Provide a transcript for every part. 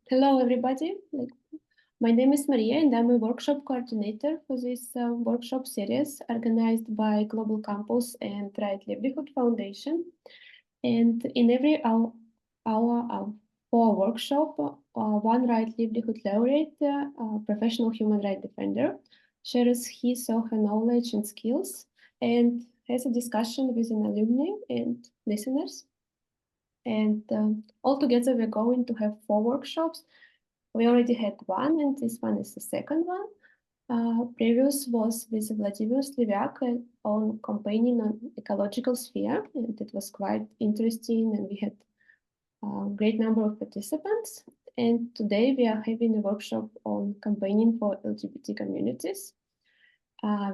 Hello, everybody. My name is Maria, and I'm a workshop coordinator for this workshop series organized by Global Campus and Right Livelihood Foundation. And in every hour for workshop, one Right Livelihood laureate, professional human rights defender, shares his or her knowledge and skills and has a discussion with an alumni and listeners. And altogether, we're going to have 4 workshops. We already had one, and this one is the second one. Previous was with Vladimir Slivyak on campaigning on ecological sphere, and it was quite interesting, and we had a great number of participants. And today we are having a workshop on campaigning for LGBT communities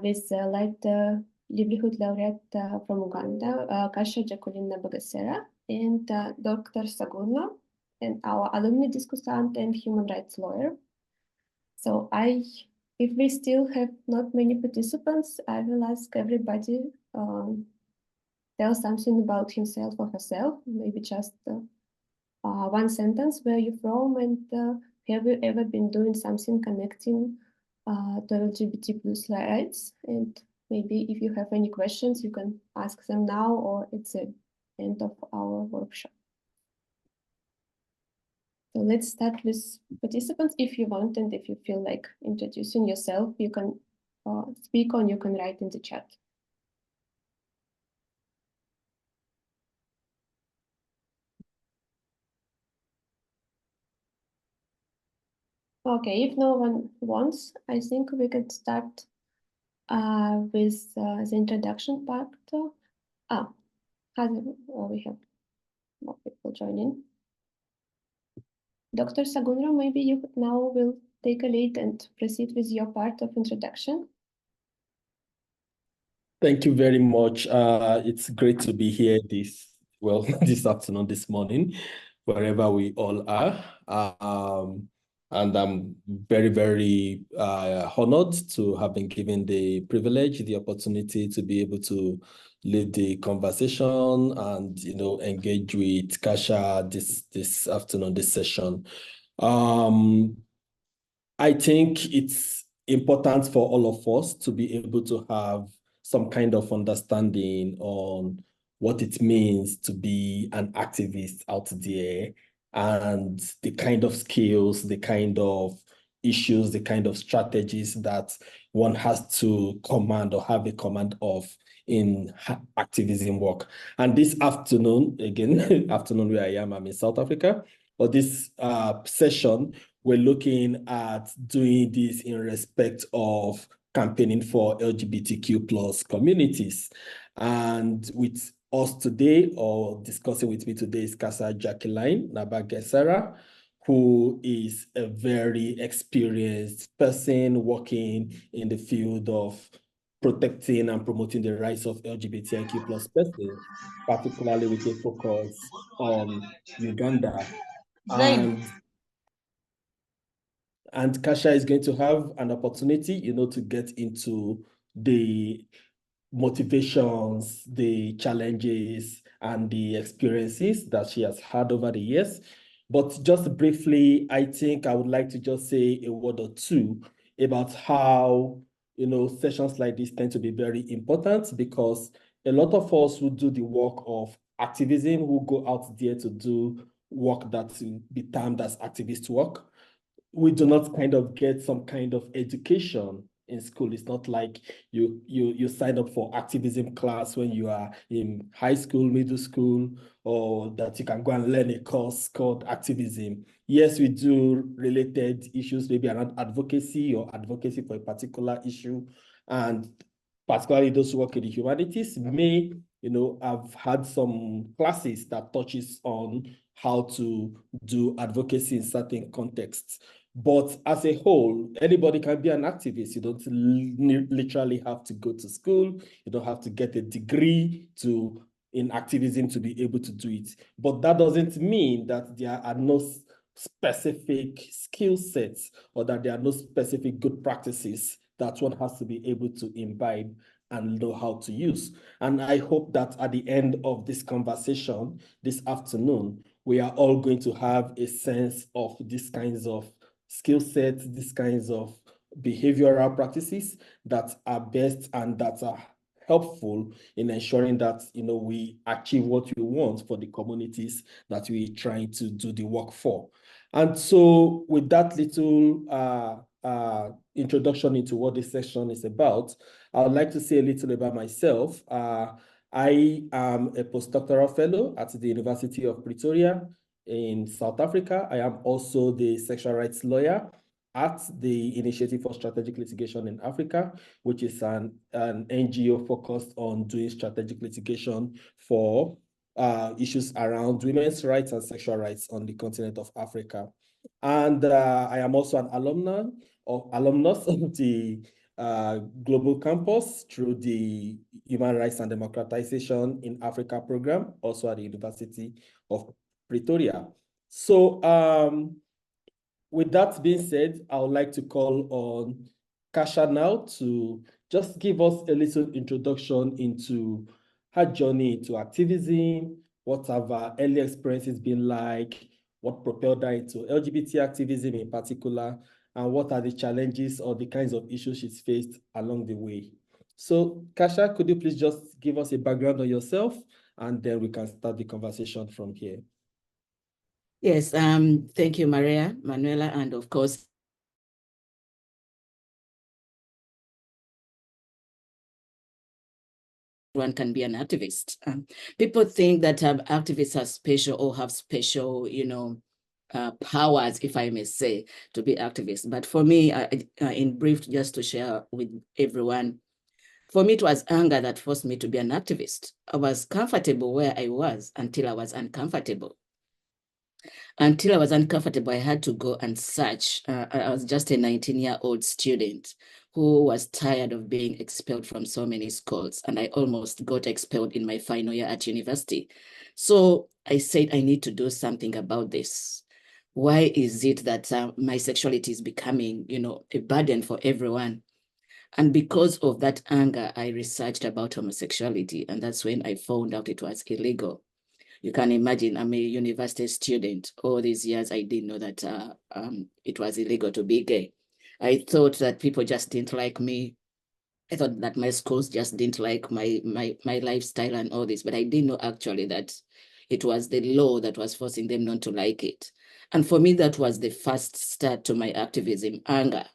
with livelihood laureate from Uganda, Kasha Jacqueline Nabagesera, and Dr. Sogunro, and our alumni discussant and human rights lawyer. So if we still have not many participants, I will ask everybody tell something about himself or herself, maybe just one sentence, where you're from, and have you ever been doing something connecting to LGBT plus rights? And maybe if you have any questions, you can ask them now or at the end of our workshop. So let's start with participants if you want, and if you feel like introducing yourself, you can speak or you can write in the chat. Okay, if no one wants, I think we can start with the introduction part. We have more people joining. Dr. Sogunro, maybe you now will take a lead and proceed with your part of introduction. Thank you very much. It's great to be here this afternoon, this morning, wherever we all are. And I'm very, very honored to have been given the privilege, the opportunity to be able to lead the conversation and, engage with Kasha this afternoon, this session. I think it's important for all of us to be able to have some kind of understanding on what it means to be an activist out there and the kind of skills, the kind of issues, the kind of strategies that one has to command or have a command of in activism work. And this afternoon, again, afternoon where I am, I'm in South Africa, but this session, we're looking at doing this in respect of campaigning for LGBTQ plus communities. And with us today, or discussing with me today, is Kasha Jacqueline Nabagesera, who is a very experienced person working in the field of protecting and promoting the rights of LGBTQ plus persons, particularly with a focus on Uganda. And Kasha is going to have an opportunity, to get into the motivations, the challenges, and the experiences that she has had over the years. But just briefly, I think I would like to just say a word or two about how, sessions like this tend to be very important, because a lot of us who do the work of activism, who go out there to do work that will be termed as activist work, we do not kind of get some kind of education in school. It's not like you sign up for activism class when you are in high school, middle school, or that you can go and learn a course called activism. Yes, we do related issues, maybe around advocacy or advocacy for a particular issue. And particularly those who work in the humanities may, have had some classes that touches on how to do advocacy in certain contexts. But as a whole, anybody can be an activist. You don't literally have to go to school. You don't have to get a degree in activism to be able to do it. But that doesn't mean that there are no specific skill sets or that there are no specific good practices that one has to be able to imbibe and know how to use. And I hope that at the end of this conversation this afternoon, we are all going to have a sense of these kinds of skill sets, these kinds of behavioral practices that are best and that are helpful in ensuring that we achieve what we want for the communities that we're trying to do the work for. And so with that little introduction into what this session is about, I would like to say a little about myself. I am a postdoctoral fellow at the University of Pretoria in South Africa. I am also the sexual rights lawyer at the Initiative for Strategic Litigation in Africa, which is an NGO focused on doing strategic litigation for issues around women's rights and sexual rights on the continent of Africa. And I am also an alumnus of the Global Campus through the Human Rights and Democratization in Africa program, also at the University of Pretoria. So with that being said, I would like to call on Kasha now to just give us a little introduction into her journey into activism, what have her early experiences been like, what propelled her into LGBT activism in particular, and what are the challenges or the kinds of issues she's faced along the way. So Kasha, could you please just give us a background on yourself, and then we can start the conversation from here. Yes, thank you, Manuela, and of course, one can be an activist. People think that activists are special or have special, powers, if I may say, to be activists. But for me, in brief, just to share with everyone, for me, it was anger that forced me to be an activist. I was comfortable where I was until I was uncomfortable. Until I was uncomfortable, I had to go and search. I was just a 19-year-old student who was tired of being expelled from so many schools, and I almost got expelled in my final year at university. So I said, I need to do something about this. Why is it that my sexuality is becoming, a burden for everyone? And because of that anger, I researched about homosexuality, and that's when I found out it was illegal. You can imagine, I'm a university student. All these years, I didn't know that it was illegal to be gay. I thought that people just didn't like me. I thought that my schools just didn't like my lifestyle and all this, but I didn't know actually that it was the law that was forcing them not to like it. And for me, that was the first start to my activism, anger,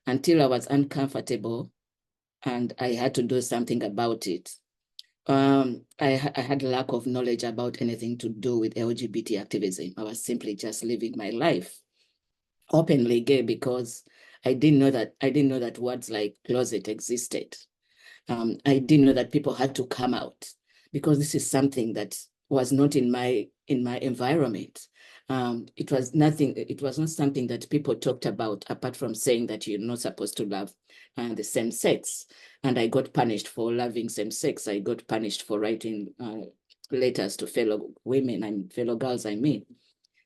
until I was uncomfortable and I had to do something about it. I had lack of knowledge about anything to do with LGBT activism. I was simply just living my life openly gay because I didn't know that words like closet existed. I didn't know that people had to come out because this is something that was not in my environment. It was not something that people talked about apart from saying that you're not supposed to love the same sex. And I got punished for loving same sex. I got punished for writing letters to fellow women and fellow girls, I mean.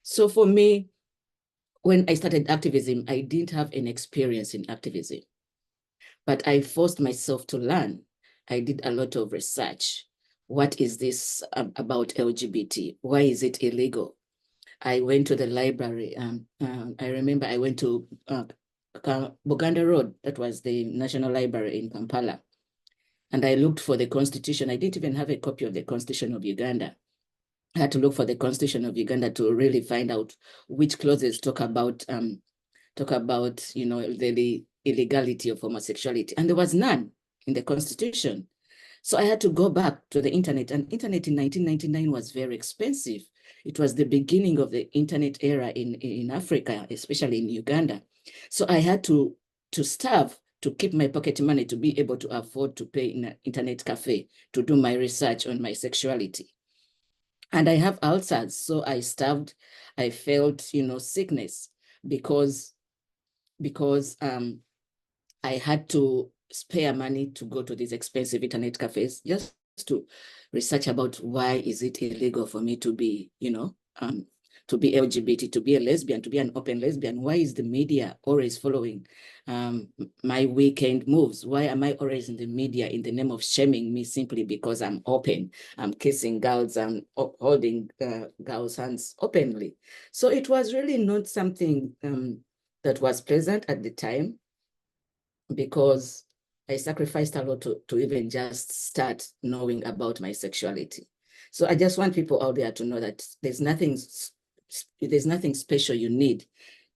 So for me, when I started activism, I didn't have an experience in activism, but I forced myself to learn. I did a lot of research. What is this about LGBT? Why is it illegal? I went to the library. I remember I went to Buganda Road. That was the National Library in Kampala. And I looked for the Constitution. I didn't even have a copy of the Constitution of Uganda. I had to look for the Constitution of Uganda to really find out which clauses talk about the illegality of homosexuality. And there was none in the Constitution. So I had to go back to the internet, and internet in 1999 was very expensive. It was the beginning of the internet era in Africa, especially in Uganda. So I had to starve to keep my pocket money to be able to afford to pay in an internet cafe to do my research on my sexuality. And I have ulcers, so I starved. I felt, sickness because I had to spare money to go to these expensive internet cafes just to research about why is it illegal for me to be, to be LGBT, to be a lesbian, to be an open lesbian? Why is the media always following my weekend moves? Why am I always in the media in the name of shaming me simply because I'm open? I'm kissing girls and holding girls' hands openly. So it was really not something that was pleasant at the time, because I sacrificed a lot to even just start knowing about my sexuality. So I just want people out there to know that there's nothing special you need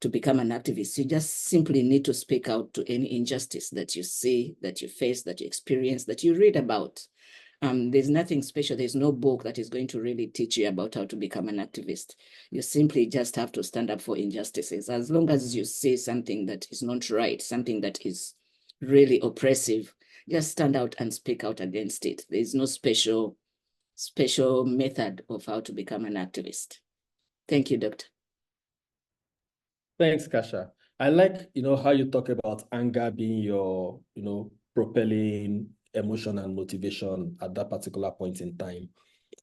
to become an activist. You just simply need to speak out to any injustice that you see, that you face, that you experience, that you read about. There's nothing special. There's no book that is going to really teach you about how to become an activist. You simply just have to stand up for injustices. As long as you see something that is not right, something that is really oppressive, just stand out and speak out against it. There's no special method of how to become an activist. Thank you, Doctor. Thanks, Kasha. I like, how you talk about anger being your, propelling emotion and motivation at that particular point in time.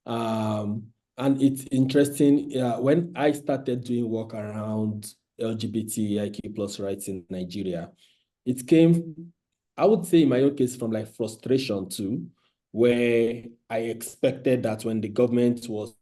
And it's interesting, when I started doing work around LGBTIQ plus rights in Nigeria, it came, I would say in my own case, from like frustration too, where I expected that when the government was,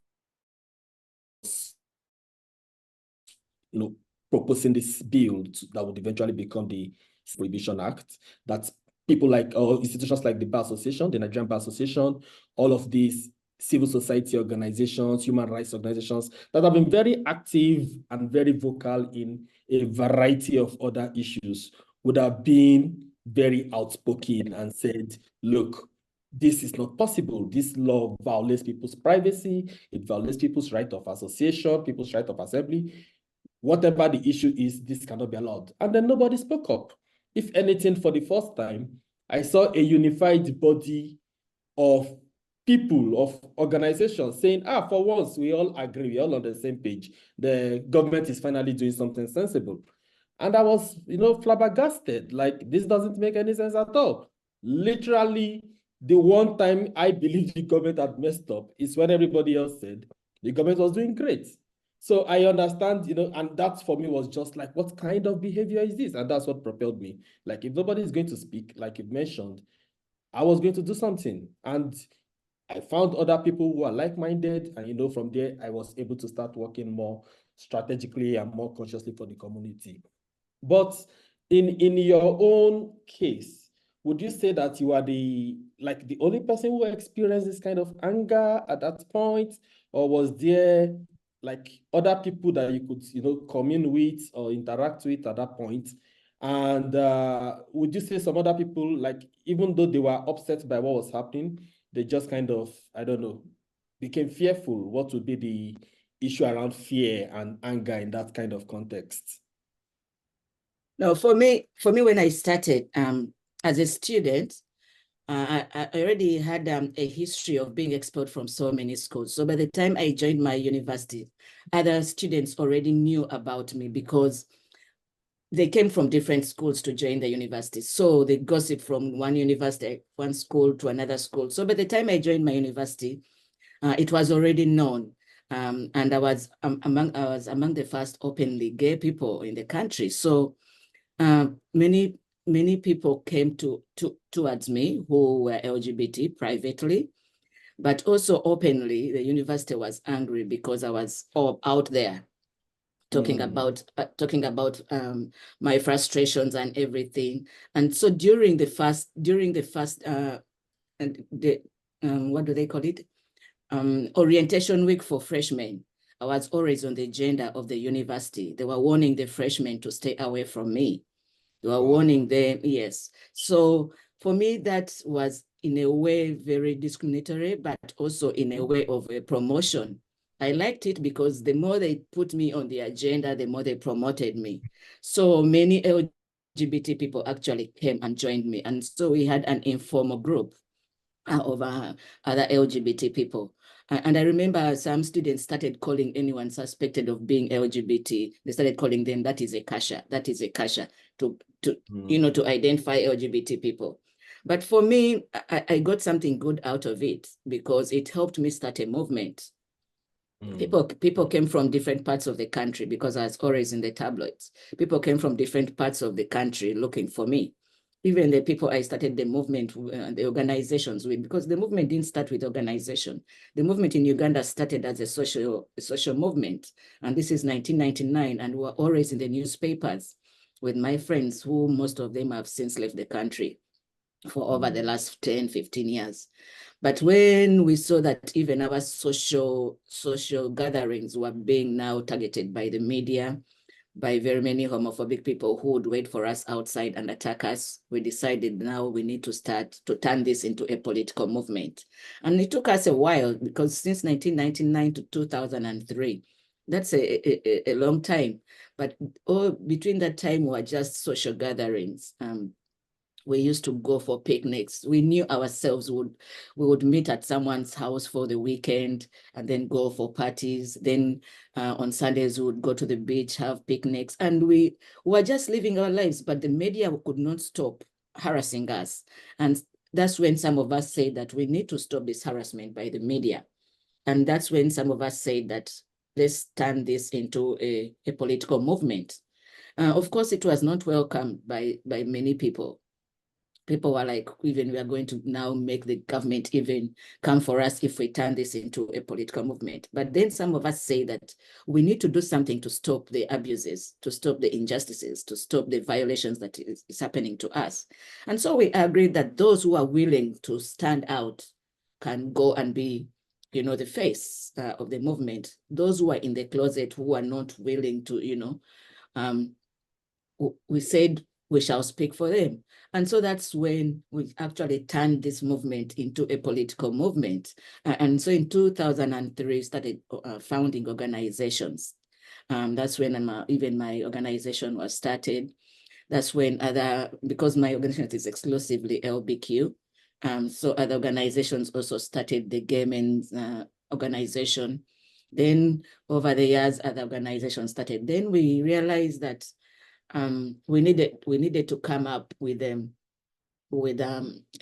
proposing this bill that would eventually become the Prohibition Act, that people like institutions like the Bar Association, the Nigerian Bar Association, all of these civil society organizations, human rights organizations that have been very active and very vocal in a variety of other issues would have been very outspoken and said, look, this is not possible. This law violates people's privacy. It violates people's right of association, people's right of assembly. Whatever the issue is, this cannot be allowed. And then nobody spoke up. If anything, for the first time, I saw a unified body of people, of organizations saying, for once, we all agree, we're all on the same page. The government is finally doing something sensible. And I was, flabbergasted, like, this doesn't make any sense at all. Literally, the one time I believe the government had messed up is when everybody else said the government was doing great. So I understand, and that for me was just like, what kind of behavior is this? And that's what propelled me. Like, if nobody is going to speak, like you mentioned, I was going to do something. And I found other people who are like-minded. And, from there, I was able to start working more strategically and more consciously for the community. But in your own case, would you say that you are the only person who experienced this kind of anger at that point? Or was there like other people that you could, commune with or interact with at that point? And would you say some other people, like, even though they were upset by what was happening, they just kind of, I don't know, became fearful? What would be the issue around fear and anger in that kind of context? No, for me, when I started as a student, I already had a history of being expelled from so many schools. So by the time I joined my university, other students already knew about me because they came from different schools to join the university. So they gossip from one university, one school to another school. So by the time I joined my university, it was already known. And I was among the first openly gay people in the country. So many people came towards me who were LGBT privately, but also openly. The university was angry because I was out there talking about my frustrations and everything. And so during the first what do they call it? Orientation week for freshmen, I was always on the agenda of the university. They were warning the freshmen to stay away from me. They were warning them, yes. So for me, that was in a way very discriminatory, but also in a way of a promotion. I liked it because the more they put me on the agenda, the more they promoted me. So many LGBT people actually came and joined me. And so we had an informal group of other LGBT people. And I remember some students started calling anyone suspected of being LGBT. They started calling them, that is a Kasha, that is a Kasha, to identify LGBT people. But for me, I got something good out of it because it helped me start a movement. People came from different parts of the country because I was always in the tabloids. People came from different parts of the country looking for me. Even the people I started the movement, the organizations with, because the movement didn't start with organization. The movement in Uganda started as a social movement. And this is 1999, and we were always in the newspapers with my friends, who most of them have since left the country for over the last 10, 15 years. But when we saw that even our social gatherings were being now targeted by the media, by very many homophobic people who would wait for us outside and attack us, we decided now we need to start to turn this into a political movement. And it took us a while, because since 1999 to 2003, that's a long time. But between that time, we were just social gatherings. We used to go for picnics. We knew ourselves we would meet at someone's house for the weekend and then go for parties. Then on Sundays, we would go to the beach, have picnics, and we were just living our lives, but the media could not stop harassing us. And that's when some of us said that we need to stop this harassment by the media. And that's when some of us said that let's turn this into a political movement. Of course, it was not welcomed by many people. People were like, even we are going to now make the government even come for us if we turn this into a political movement. But then some of us say that we need to do something to stop the abuses, to stop the injustices, to stop the violations that is happening to us. And so we agreed that those who are willing to stand out can go and be, the face of the movement. Those who are in the closet, who are not willing to, we said we shall speak for them. And so that's when we actually turned this movement into a political movement. And so in 2003, started founding organizations. That's when even my organization was started. That's when because my organization is exclusively LBQ, so other organizations also started, the gay men's organization. Then over the years, other organizations started. Then we realized that we needed to come up with a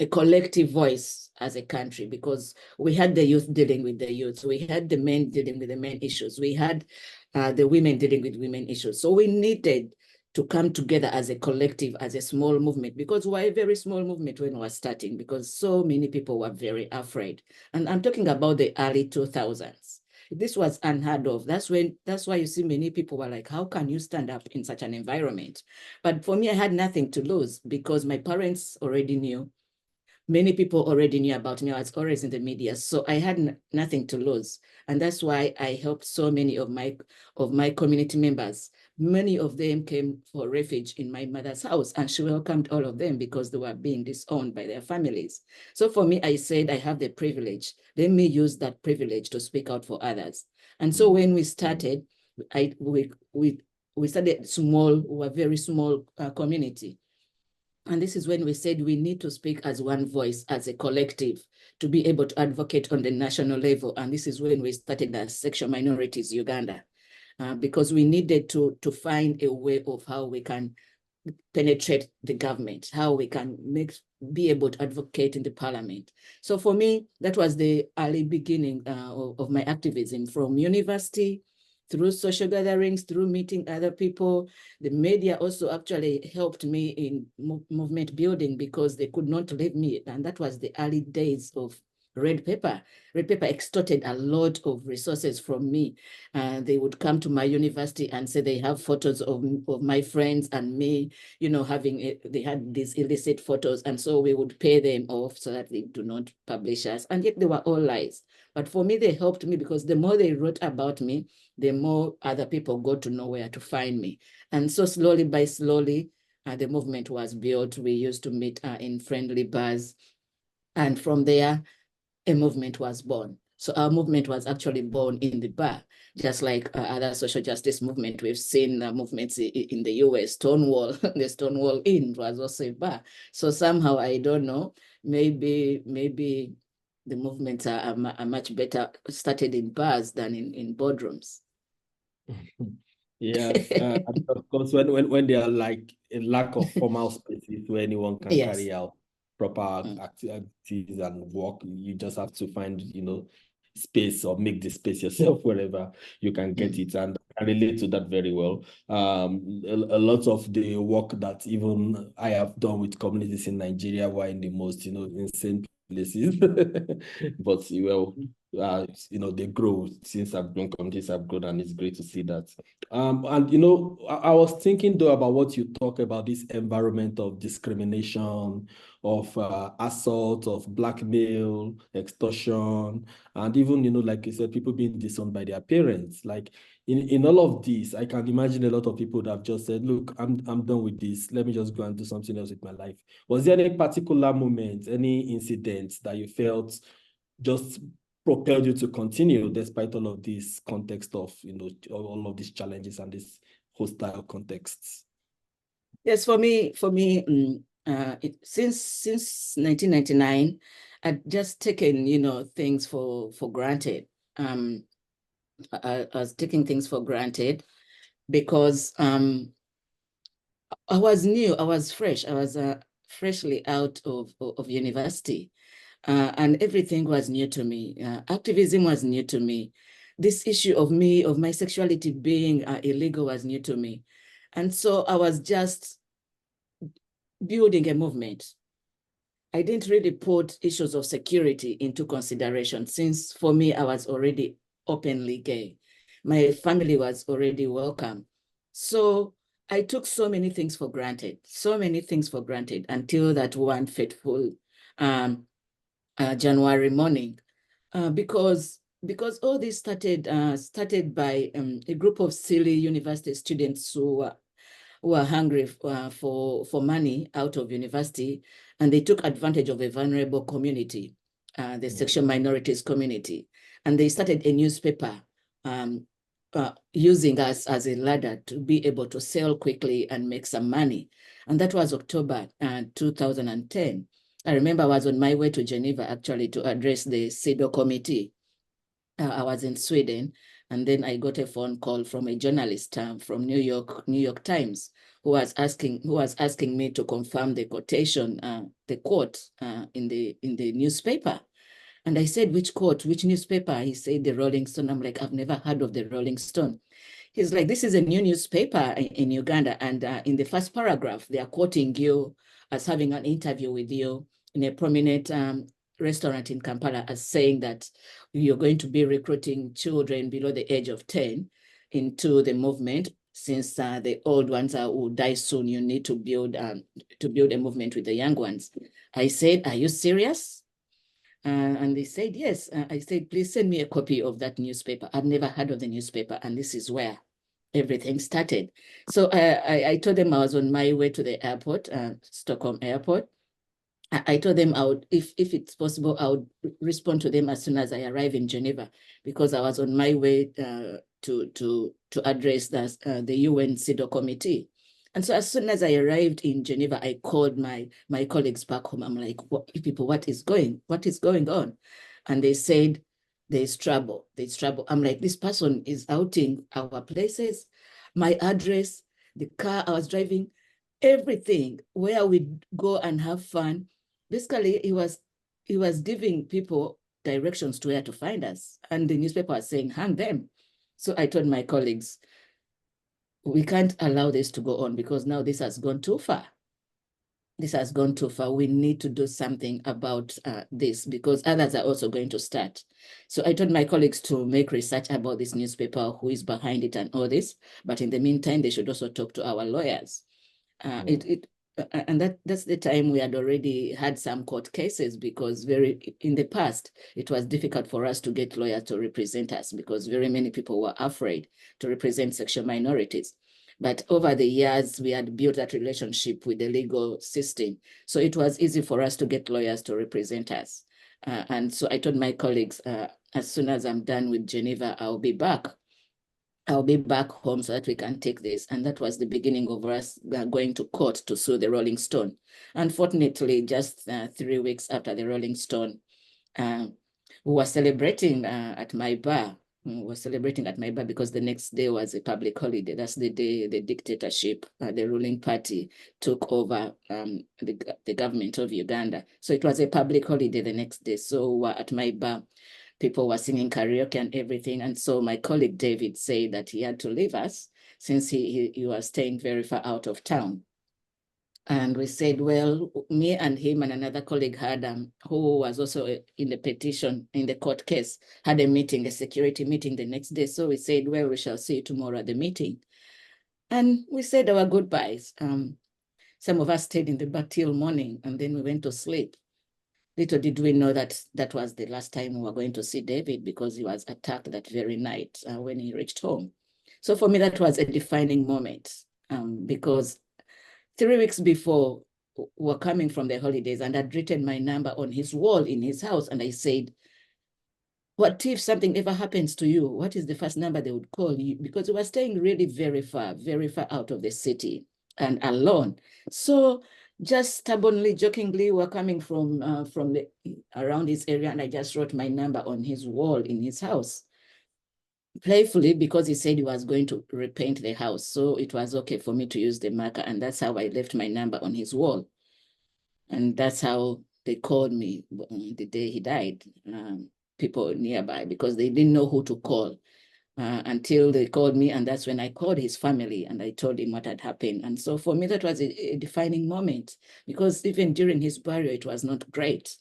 collective voice as a country, because we had the youth dealing with the youth, we had the men dealing with the men issues, we had the women dealing with women issues. So we needed to come together as a collective, as a small movement, because we're a very small movement when we're starting, because so many people were very afraid. And I'm talking about the early 2000s. This was unheard of. That's why you see many people were like, how can you stand up in such an environment? But for me, I had nothing to lose, because my parents already knew. Many people already knew about me. I was always in the media, so I had nothing to lose. And that's why I helped so many of my community members. Many of them came for refuge in my mother's house, and she welcomed all of them because they were being disowned by their families. So for me, I said, I have the privilege. Let me use that privilege to speak out for others. And so when we started, we started small, we were a very small community. And this is when we said we need to speak as one voice, as a collective, to be able to advocate on the national level. And this is when we started as Sexual Minorities Uganda, because we needed to find a way of how we can penetrate the government, how we can be able to advocate in the parliament. So for me, that was the early beginning of my activism, from university, through social gatherings, through meeting other people. The media also actually helped me in movement building, because they could not leave me. And that was the early days of Red Pepper. Red Pepper extorted a lot of resources from me. They would come to my university and say they have photos of my friends and me, they had these illicit photos. And so we would pay them off so that they do not publish us. And yet they were all lies. But for me, they helped me, because the more they wrote about me, the more other people got to know where to find me. And so slowly by slowly, the movement was built. We used to meet in friendly bars. And from there, a movement was born. So our movement was actually born in the bar, just like other social justice movement. We've seen movements in the US, Stonewall, the Stonewall Inn was also a bar. So somehow, I don't know, maybe the movements are much better started in bars than in boardrooms. Yes, and of course, when there are like a lack of formal spaces where anyone can carry out proper activities and work, you just have to find, space or make the space yourself wherever you can get it. And I relate to that very well. A lot of the work that even I have done with communities in Nigeria were in the most, insane places. But they grow since I've grown, communities have grown, and it's great to see that. And I was thinking though about what you talk about, this environment of discrimination, of assault, of blackmail, extortion, and even like you said, people being disowned by their parents. Like in all of this, I can imagine a lot of people that have just said, "Look, I'm done with this. Let me just go and do something else with my life." Was there any particular moment, any incident that you felt just propelled you to continue despite all of this context of all of these challenges and these hostile contexts? Yes, for me, since 1999, I'd just taken things for granted. I was taking things for granted because I was new, I was fresh, I was freshly out of university. And everything was new to me. Activism was new to me. This issue of my sexuality being illegal was new to me. And so I was just building a movement. I didn't really put issues of security into consideration, since for me, I was already openly gay. My family was already welcome. So I took so many things for granted, until that one fateful January morning, because all this started by a group of silly university students who were hungry for money out of university, and they took advantage of a vulnerable community, the sexual minorities community, and they started a newspaper using us as a ladder to be able to sell quickly and make some money. And that was October 2010. I remember I was on my way to Geneva, actually, to address the CEDAW committee. I was in Sweden, and then I got a phone call from a journalist from New York Times, who was asking me to confirm the quotation, the quote in the newspaper. And I said, which quote, which newspaper? He said, the Rolling Stone. I'm like, I've never heard of the Rolling Stone. He's like, this is a new newspaper in Uganda, and in the first paragraph, they are quoting you as having an interview with you in a prominent restaurant in Kampala, as saying that you're going to be recruiting children below the age of 10 into the movement, since the old ones will die soon. You need to build a movement with the young ones. I said, are you serious? And they said, yes. I said, please send me a copy of that newspaper. I've never heard of the newspaper, and this is where everything started. So I told them I was on my way to the airport, Stockholm airport. I told them if it's possible, I would respond to them as soon as I arrive in Geneva, because I was on my way to address the UN CEDAW committee. And so as soon as I arrived in Geneva, I called my colleagues back home. I'm like, what is going on? And they said, there's trouble. I'm like, this person is outing our places, my address, the car I was driving, everything, where we go and have fun. Basically, he was giving people directions to where to find us. And the newspaper was saying, hang them. So I told my colleagues, we can't allow this to go on, because now this has gone too far. We need to do something about this, because others are also going to start. So I told my colleagues to make research about this newspaper, who is behind it and all this. But in the meantime, they should also talk to our lawyers. And that's the time we had already had some court cases, because in the past, it was difficult for us to get lawyers to represent us, because very many people were afraid to represent sexual minorities. But over the years, we had built that relationship with the legal system. So it was easy for us to get lawyers to represent us. And so I told my colleagues, as soon as I'm done with Geneva, I'll be back home so that we can take this. And that was the beginning of us going to court to sue the Rolling Stone. Unfortunately, just 3 weeks after the Rolling Stone, we were celebrating at my bar. Because the next day was a public holiday. That's the day the dictatorship, the ruling party, took over the government of Uganda. So it was a public holiday the next day. So at my bar, people were singing karaoke and everything. And so my colleague David said that he had to leave us since he was staying very far out of town. And we said, well, me and him and another colleague had, who was also in the petition, in the court case, had a meeting, a security meeting the next day. So we said, well, we shall see you tomorrow at the meeting. And we said our goodbyes. Some of us stayed in the bar till morning, and then we went to sleep. Little did we know that that was the last time we were going to see David, because he was attacked that very night when he reached home. So for me, that was a defining moment, because 3 weeks before, we were coming from the holidays, and I'd written my number on his wall in his house. And I said, what if something ever happens to you? What is the first number they would call you? Because we were staying really very far out of the city and alone. So just stubbornly, jokingly, we're coming from around his area, and I just wrote my number on his wall in his house. Playfully, because he said he was going to repaint the house. So it was okay for me to use the marker, and that's how I left my number on his wall. And that's how they called me the day he died, people nearby, because they didn't know who to call until they called me. And that's when I called his family and I told him what had happened. And so for me, that was a defining moment, because even during his burial, it was not great.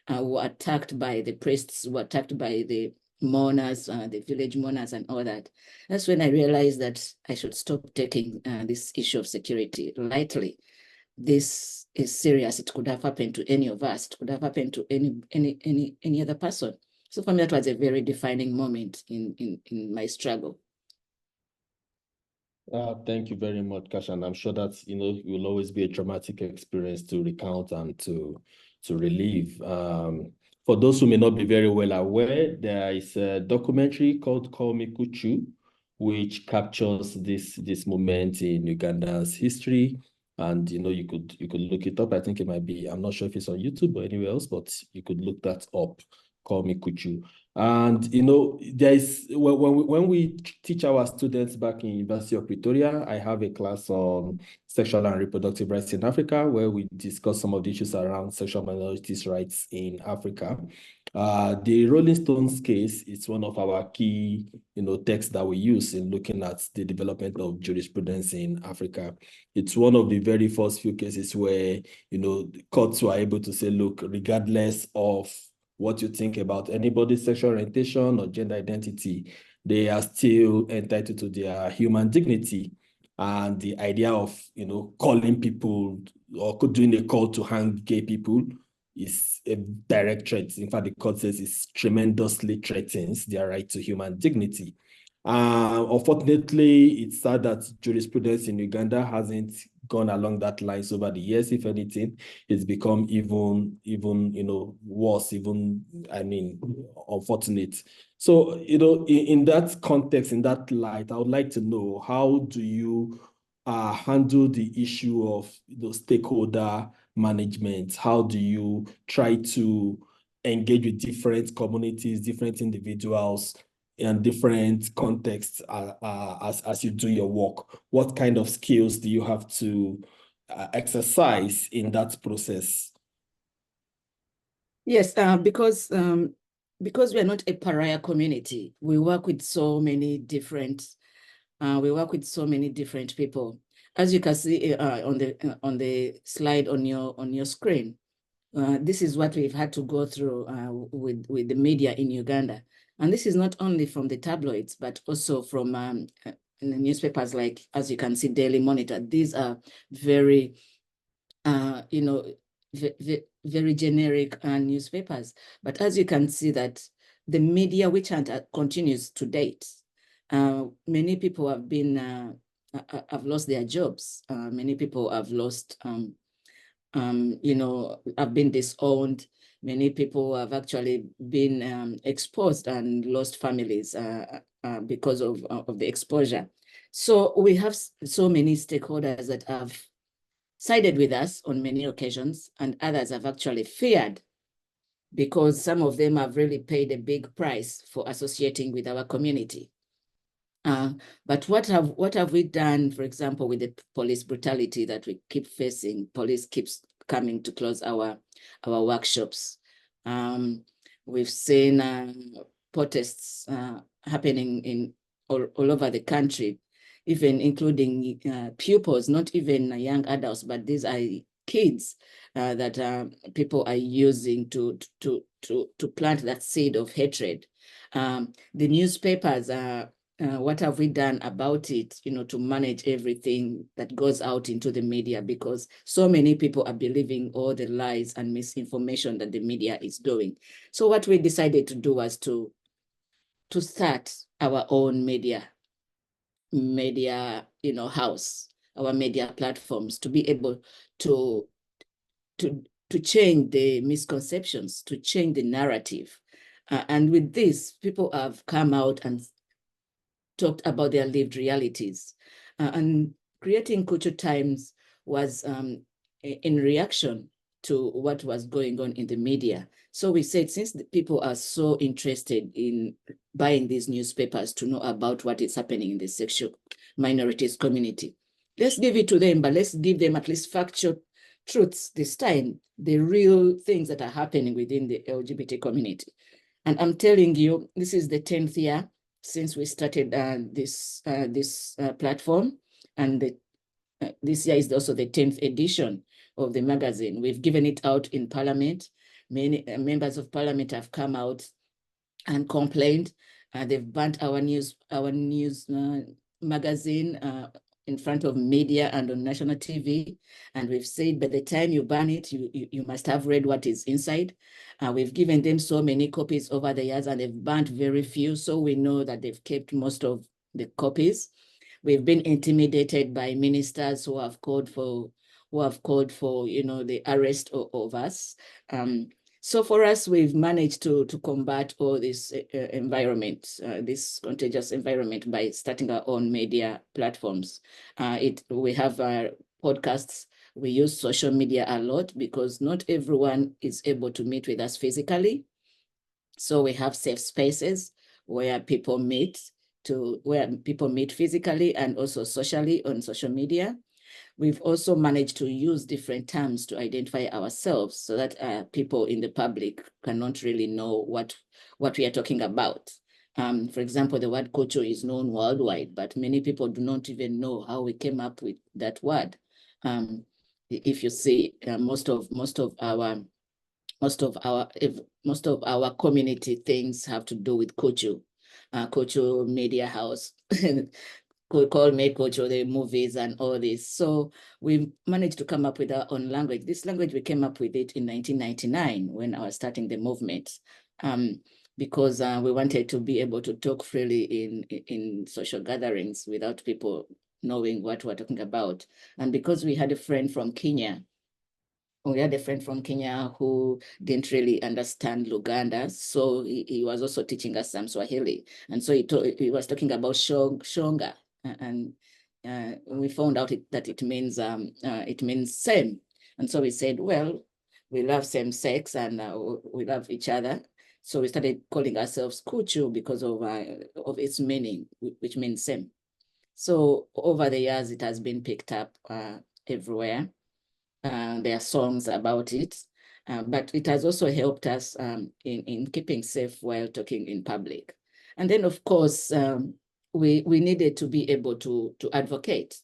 We were attacked by the priests, we were attacked by the mourners, the village mourners and all that. That's when I realized that I should stop taking this issue of security lightly. This is serious. It could have happened to any of us. It could have happened to any other person. So for me, that was a very defining moment in my struggle. Thank you very much, Kasha. And I'm sure that, it will always be a traumatic experience to recount and to relive. For those who may not be very well aware, there is a documentary called Call Me Kuchu, which captures this moment in Uganda's history. And you could look it up. I think it might be, I'm not sure if it's on YouTube or anywhere else, but you could look that up. Call Me Kuchu. And there is, when we teach our students back in University of Pretoria, I have a class on sexual and reproductive rights in Africa, where we discuss some of the issues around sexual minorities' rights in Africa. The Rolling Stones case is one of our key, texts that we use in looking at the development of jurisprudence in Africa. It's one of the very first few cases where, courts were able to say, look, regardless of what you think about anybody's sexual orientation or gender identity, they are still entitled to their human dignity. And the idea of, calling people or doing a call to hang gay people is a direct threat. In fact, the court says it tremendously threatens their right to human dignity. Unfortunately, it's sad that jurisprudence in Uganda hasn't gone along that lines over the years. If anything, it's become even worse, unfortunate. So, in that context, in that light, I would like to know, how do you handle the issue of stakeholder management? How do you try to engage with different communities, different individuals, in different contexts as you do your work? What kind of skills do you have to exercise in that process? Yes, because we are not a pariah community, we work with so many different people. As you can see on the slide on your screen, this is what we've had to go through with the media in Uganda. And this is not only from the tabloids, but also from the newspapers, like, as you can see, Daily Monitor. These are very, very generic newspapers. But as you can see, that the media witch hunt continues to date. Many people have been have lost their jobs. Many people have lost, have been disowned. Many people have actually been exposed and lost families because of the exposure. So we have so many stakeholders that have sided with us on many occasions, and others have actually feared, because some of them have really paid a big price for associating with our community. But what have we done, for example, with the police brutality that we keep facing? Police keeps coming to close our workshops. We've seen protests happening in all over the country, even including pupils, not even young adults, but these are kids that people are using to plant that seed of hatred. The newspapers are, what have we done about it, to manage everything that goes out into the media, because so many people are believing all the lies and misinformation that the media is doing. So what we decided to do was to start our own media, house, our media platforms, to be able to change the misconceptions, to change the narrative. And with this, people have come out and talked about their lived realities. And creating Culture Times was in reaction to what was going on in the media. So we said, since the people are so interested in buying these newspapers to know about what is happening in the sexual minorities community, let's give it to them, but let's give them at least factual truths this time, the real things that are happening within the LGBT community. And I'm telling you, this is the 10th year since we started this platform, and this year is also the 10th edition of the magazine. We've given it out in Parliament. Many members of Parliament have come out and complained. They've burnt our news magazine in front of media and on national TV. And we've said, by the time you burn it, you must have read what is inside. We've given them so many copies over the years, and they've burnt very few. So we know that they've kept most of the copies. We've been intimidated by ministers who have called for, the arrest of us. So for us, we've managed to combat all this environment, this contagious environment, by starting our own media platforms. We have podcasts. We use social media a lot because not everyone is able to meet with us physically. So we have safe spaces where people meet physically and also socially on social media. We've also managed to use different terms to identify ourselves so that people in the public cannot really know what we are talking about. For example, the word culture is known worldwide, but many people do not even know how we came up with that word. If you see, most of our community things have to do with culture, culture media house. Call me culture, the movies and all this. So we managed to come up with our own language. This language, we came up with it in 1999 when I was starting the movement, because we wanted to be able to talk freely in social gatherings without people knowing what we're talking about. And because we had a friend from Kenya, who didn't really understand Luganda. So he was also teaching us some Swahili. And so he was talking about shonga. And we found out that it means same. And so we said, well, we love same sex and we love each other. So we started calling ourselves Kuchu because of its meaning, which means same. So over the years, it has been picked up everywhere. There are songs about it, but it has also helped us in keeping safe while talking in public. And then, of course, we needed to be able to advocate.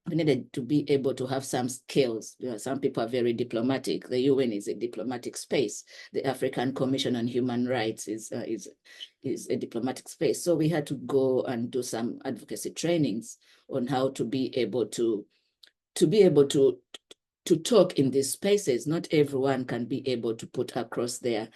We needed to be able to have some skills. Some people are very diplomatic. The UN is a diplomatic space. The African Commission on Human Rights is a diplomatic space. So we had to go and do some advocacy trainings on how to be able to talk in these spaces. Not everyone can be able to put across their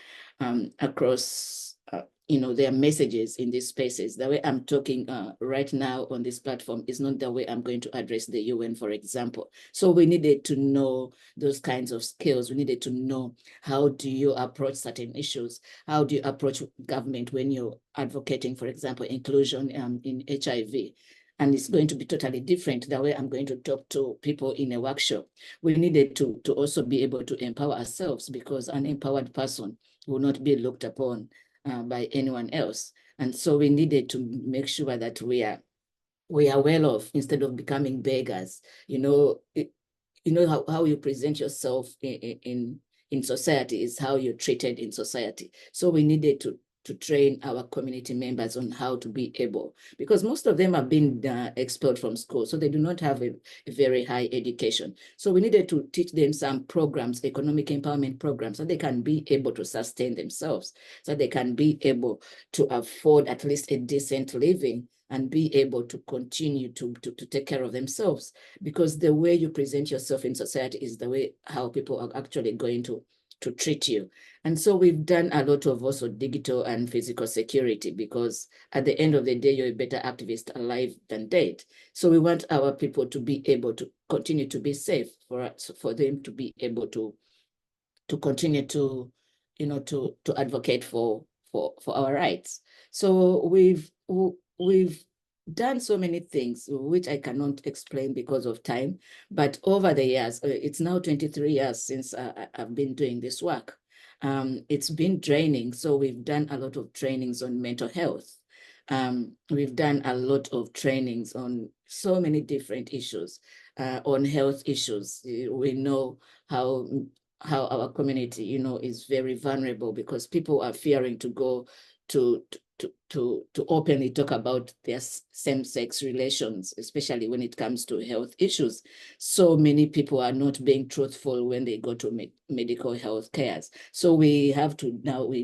their messages in these spaces. The way I'm talking right now on this platform is not the way I'm going to address the UN, for example. So we needed to know those kinds of skills. We needed to know, how do you approach certain issues? How do you approach government when you're advocating, for example, inclusion in HIV? And it's going to be totally different the way I'm going to talk to people in a workshop. We needed to also be able to empower ourselves, because an empowered person will not be looked upon by anyone else. And so we needed to make sure that we are well off instead of becoming beggars. How you present yourself in in society is how you're treated in society. So we needed to train our community members on how to be able, because most of them have been expelled from school, so they do not have a very high education. So we needed to teach them some programs, economic empowerment programs, so they can be able to sustain themselves, so they can be able to afford at least a decent living and be able to continue to take care of themselves, because the way you present yourself in society is the way how people are actually going to treat you. And so we've done a lot of also digital and physical security, because at the end of the day, you're a better activist alive than dead. So we want our people to be able to continue to be safe, for them to be able to continue to, to advocate for our rights. So we've done so many things, which I cannot explain because of time, but over the years, it's now 23 years since I've been doing this work. It's been draining. So we've done a lot of trainings on mental health. We've done a lot of trainings on so many different issues, on health issues. We know how our community, is very vulnerable, because people are fearing to go to openly talk about their same-sex relations, especially when it comes to health issues. So many people are not being truthful when they go to medical health cares. So we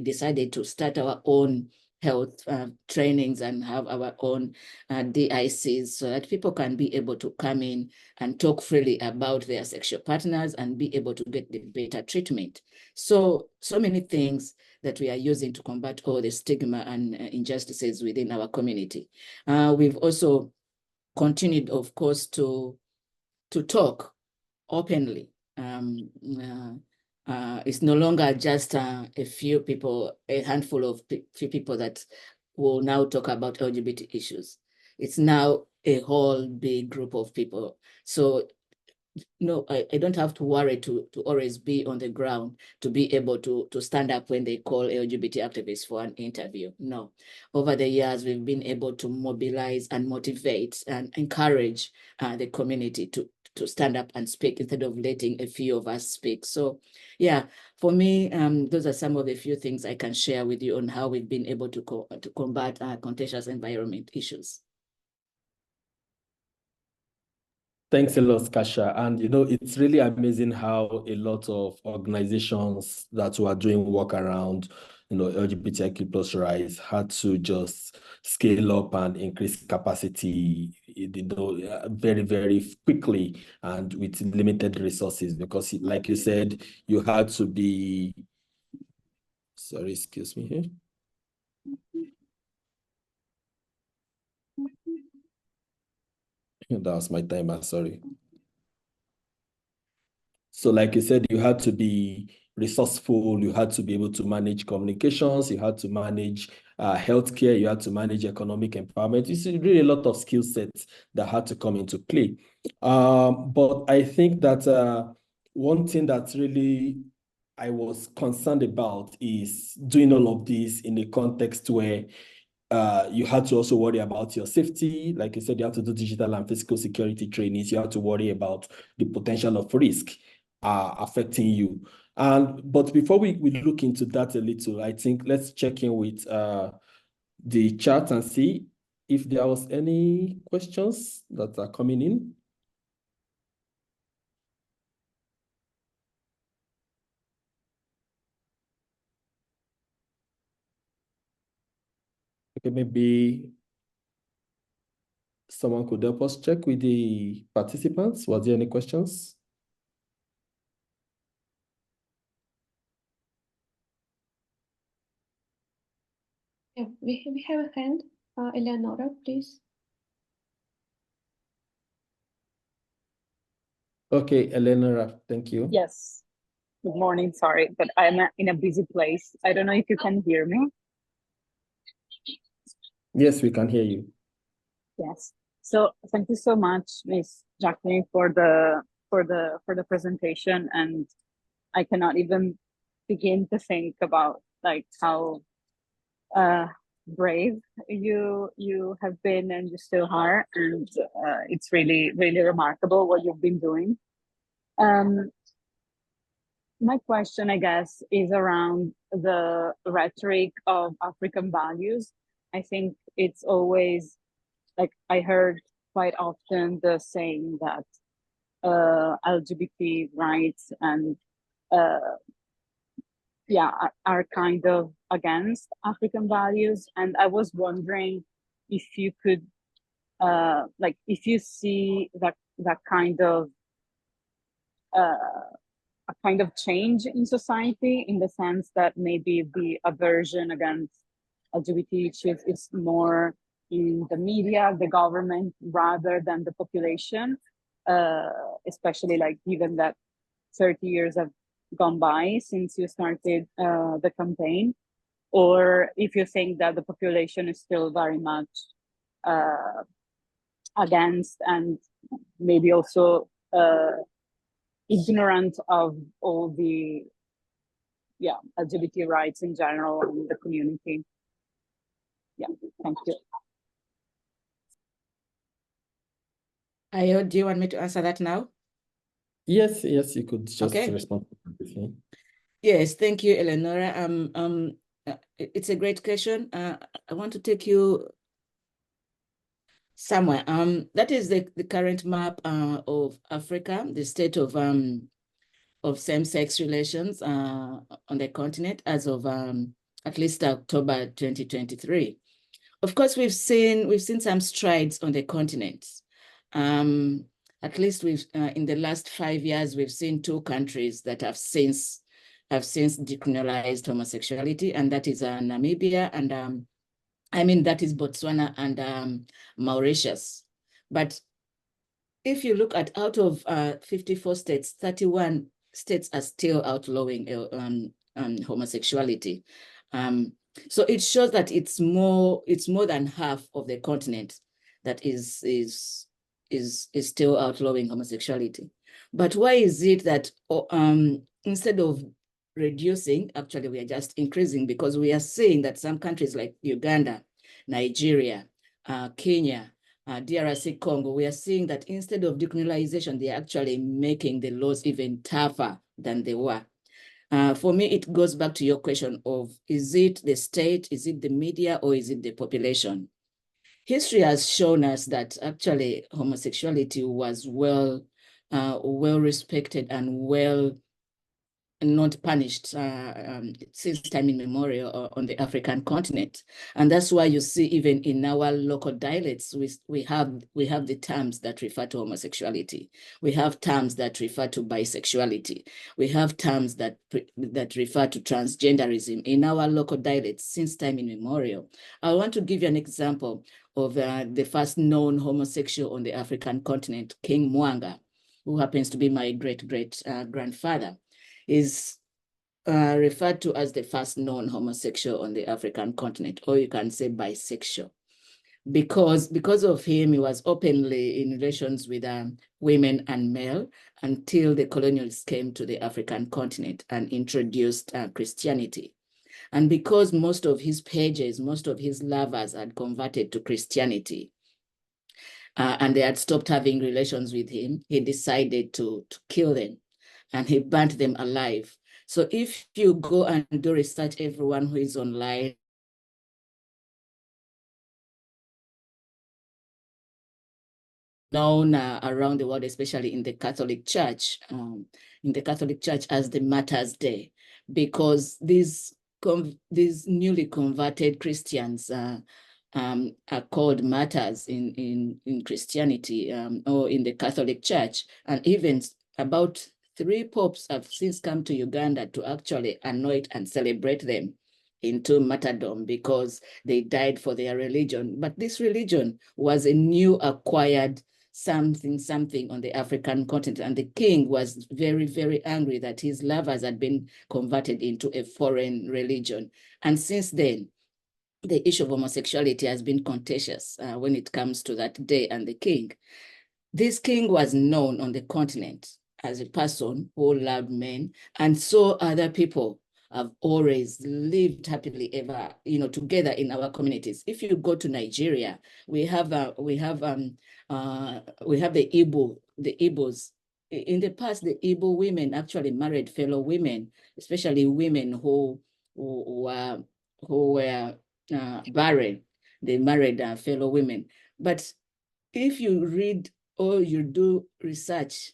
decided to start our own health trainings and have our own DICs, so that people can be able to come in and talk freely about their sexual partners and be able to get the better treatment. So many things that we are using to combat all the stigma and injustices within our community. We've also continued, of course, to talk openly. It's no longer just a few people, a handful of few people that will now talk about LGBT issues. It's now a whole big group of people. So no, I don't have to worry to always be on the ground to be able to stand up when they call LGBT activists for an interview. No, over the years, we've been able to mobilize and motivate and encourage the community to stand up and speak instead of letting a few of us speak. So yeah, for me, those are some of the few things I can share with you on how we've been able to combat contentious environment issues. Thanks a lot, Kasha. And it's really amazing how a lot of organizations that were doing work around, LGBTQ plus rights had to just scale up and increase capacity, very, very quickly and with limited resources, because like you said, you had to be, sorry, excuse me here. That was my timer, sorry. So like you said, you had to be resourceful, you had to be able to manage communications, you had to manage healthcare, you had to manage economic empowerment. It's really a lot of skill sets that had to come into play. But I think that one thing that really I was concerned about is doing all of this in a context where you had to also worry about your safety. Like you said, you have to do digital and physical security trainings. You have to worry about the potential of risk affecting you. But before we look into that a little, I think let's check in with the chat and see if there was any questions that are coming in. Okay, maybe someone could help us check with the participants. Was there any questions? Yeah, we have a hand. Eleonora, please. Okay, Eleonora, thank you. Yes. Good morning. Sorry, but I'm in a busy place. I don't know if you can hear me. Yes, we can hear you. Yes. So thank you so much, Ms. Jacqueline, for the presentation. And I cannot even begin to think about like how brave you have been and you still are, and it's really, really remarkable what you've been doing. my question, I guess, is around the rhetoric of African values. I think it's always like I heard quite often the saying that LGBT rights and yeah are kind of against African values, and I was wondering if you could like if you see that kind of a kind of change in society, in the sense that maybe the aversion against LGBT issues is more in the media, the government, rather than the population, especially like given that 30 years have gone by since you started the campaign, or if you think that the population is still very much against, and maybe also ignorant of all the LGBT rights in general in the community. Yeah, thank you. Ayo, do you want me to answer that now? Yes, you could just Okay. respond. Yes, thank you, Eleonora. It's a great question. I want to take you somewhere. That is the current map of Africa, the state of same-sex relations on the continent as of at least October 2023. Of course, we've seen some strides on the continent. At least in the last 5 years, we've seen 2 countries that have since decriminalized homosexuality, and that is Namibia and that is Botswana and Mauritius. But if you look at out of 54 states, 31 states are still outlawing homosexuality. So it shows that it's more than half of the continent that is still outlawing homosexuality. But why is it that instead of reducing, actually we are just increasing? Because we are seeing that some countries like Uganda, Nigeria, Kenya, DRC Congo, we are seeing that instead of decriminalization, they're actually making the laws even tougher than they were. For me, it goes back to your question of, is it the state, is it the media, or is it the population? History has shown us that actually homosexuality was well respected and well not punished since time immemorial on the African continent. And that's why you see even in our local dialects, we have the terms that refer to homosexuality. We have terms that refer to bisexuality. We have terms that refer to transgenderism in our local dialects since time immemorial. I want to give you an example of the first known homosexual on the African continent, King Mwanga, who happens to be my great-great-grandfather, is referred to as the first known homosexual on the African continent, or you can say bisexual, because of him, he was openly in relations with women and male until the colonialists came to the African continent and introduced Christianity. And because most of his pages, most of his lovers had converted to Christianity, and they had stopped having relations with him, he decided to kill them, and he burnt them alive. So if you go and do research, everyone who is online, known around the world, especially in the Catholic Church, as the Martyrs' Day, because these newly converted Christians are called martyrs in Christianity or in the Catholic Church, and even about 3 popes have since come to Uganda to actually anoint and celebrate them into martyrdom because they died for their religion. But this religion was a new acquired something on the African continent, and the king was very, very angry that his lovers had been converted into a foreign religion. And since then, the issue of homosexuality has been contentious when it comes to that day and the king. This king was known on the continent as a person who loved men, and so other people have always lived happily ever, together in our communities. If you go to Nigeria, we have the Igbos in the past, the Igbo women actually married fellow women, especially women who were barren. They married fellow women. But if you read or you do research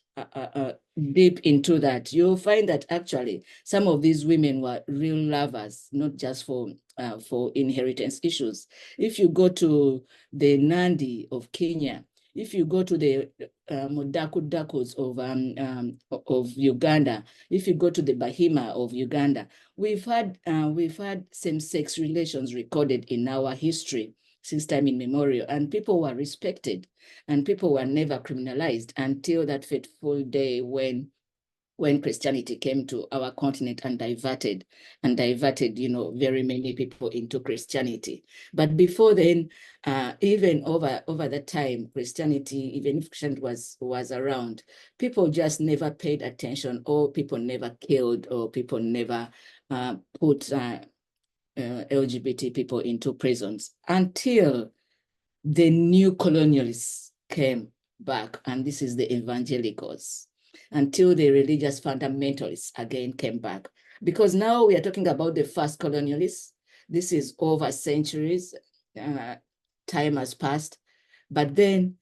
deep into that, you'll find that actually some of these women were real lovers, not just for inheritance issues. If you go to the Nandi of Kenya, if you go to the Dakos of Uganda, if you go to the Bahima of Uganda, we've had same-sex relations recorded in our history since time immemorial, and people were respected, and people were never criminalized until that fateful day when Christianity came to our continent and diverted, very many people into Christianity. But before then, even over that time, Christianity, even if Christianity was around, people just never paid attention, or people never killed, or people never put LGBT people into prisons until the new colonialists came back, and this is the evangelicals, until the religious fundamentalists again came back. Because now we are talking about the first colonialists. This is over centuries, time has passed, but then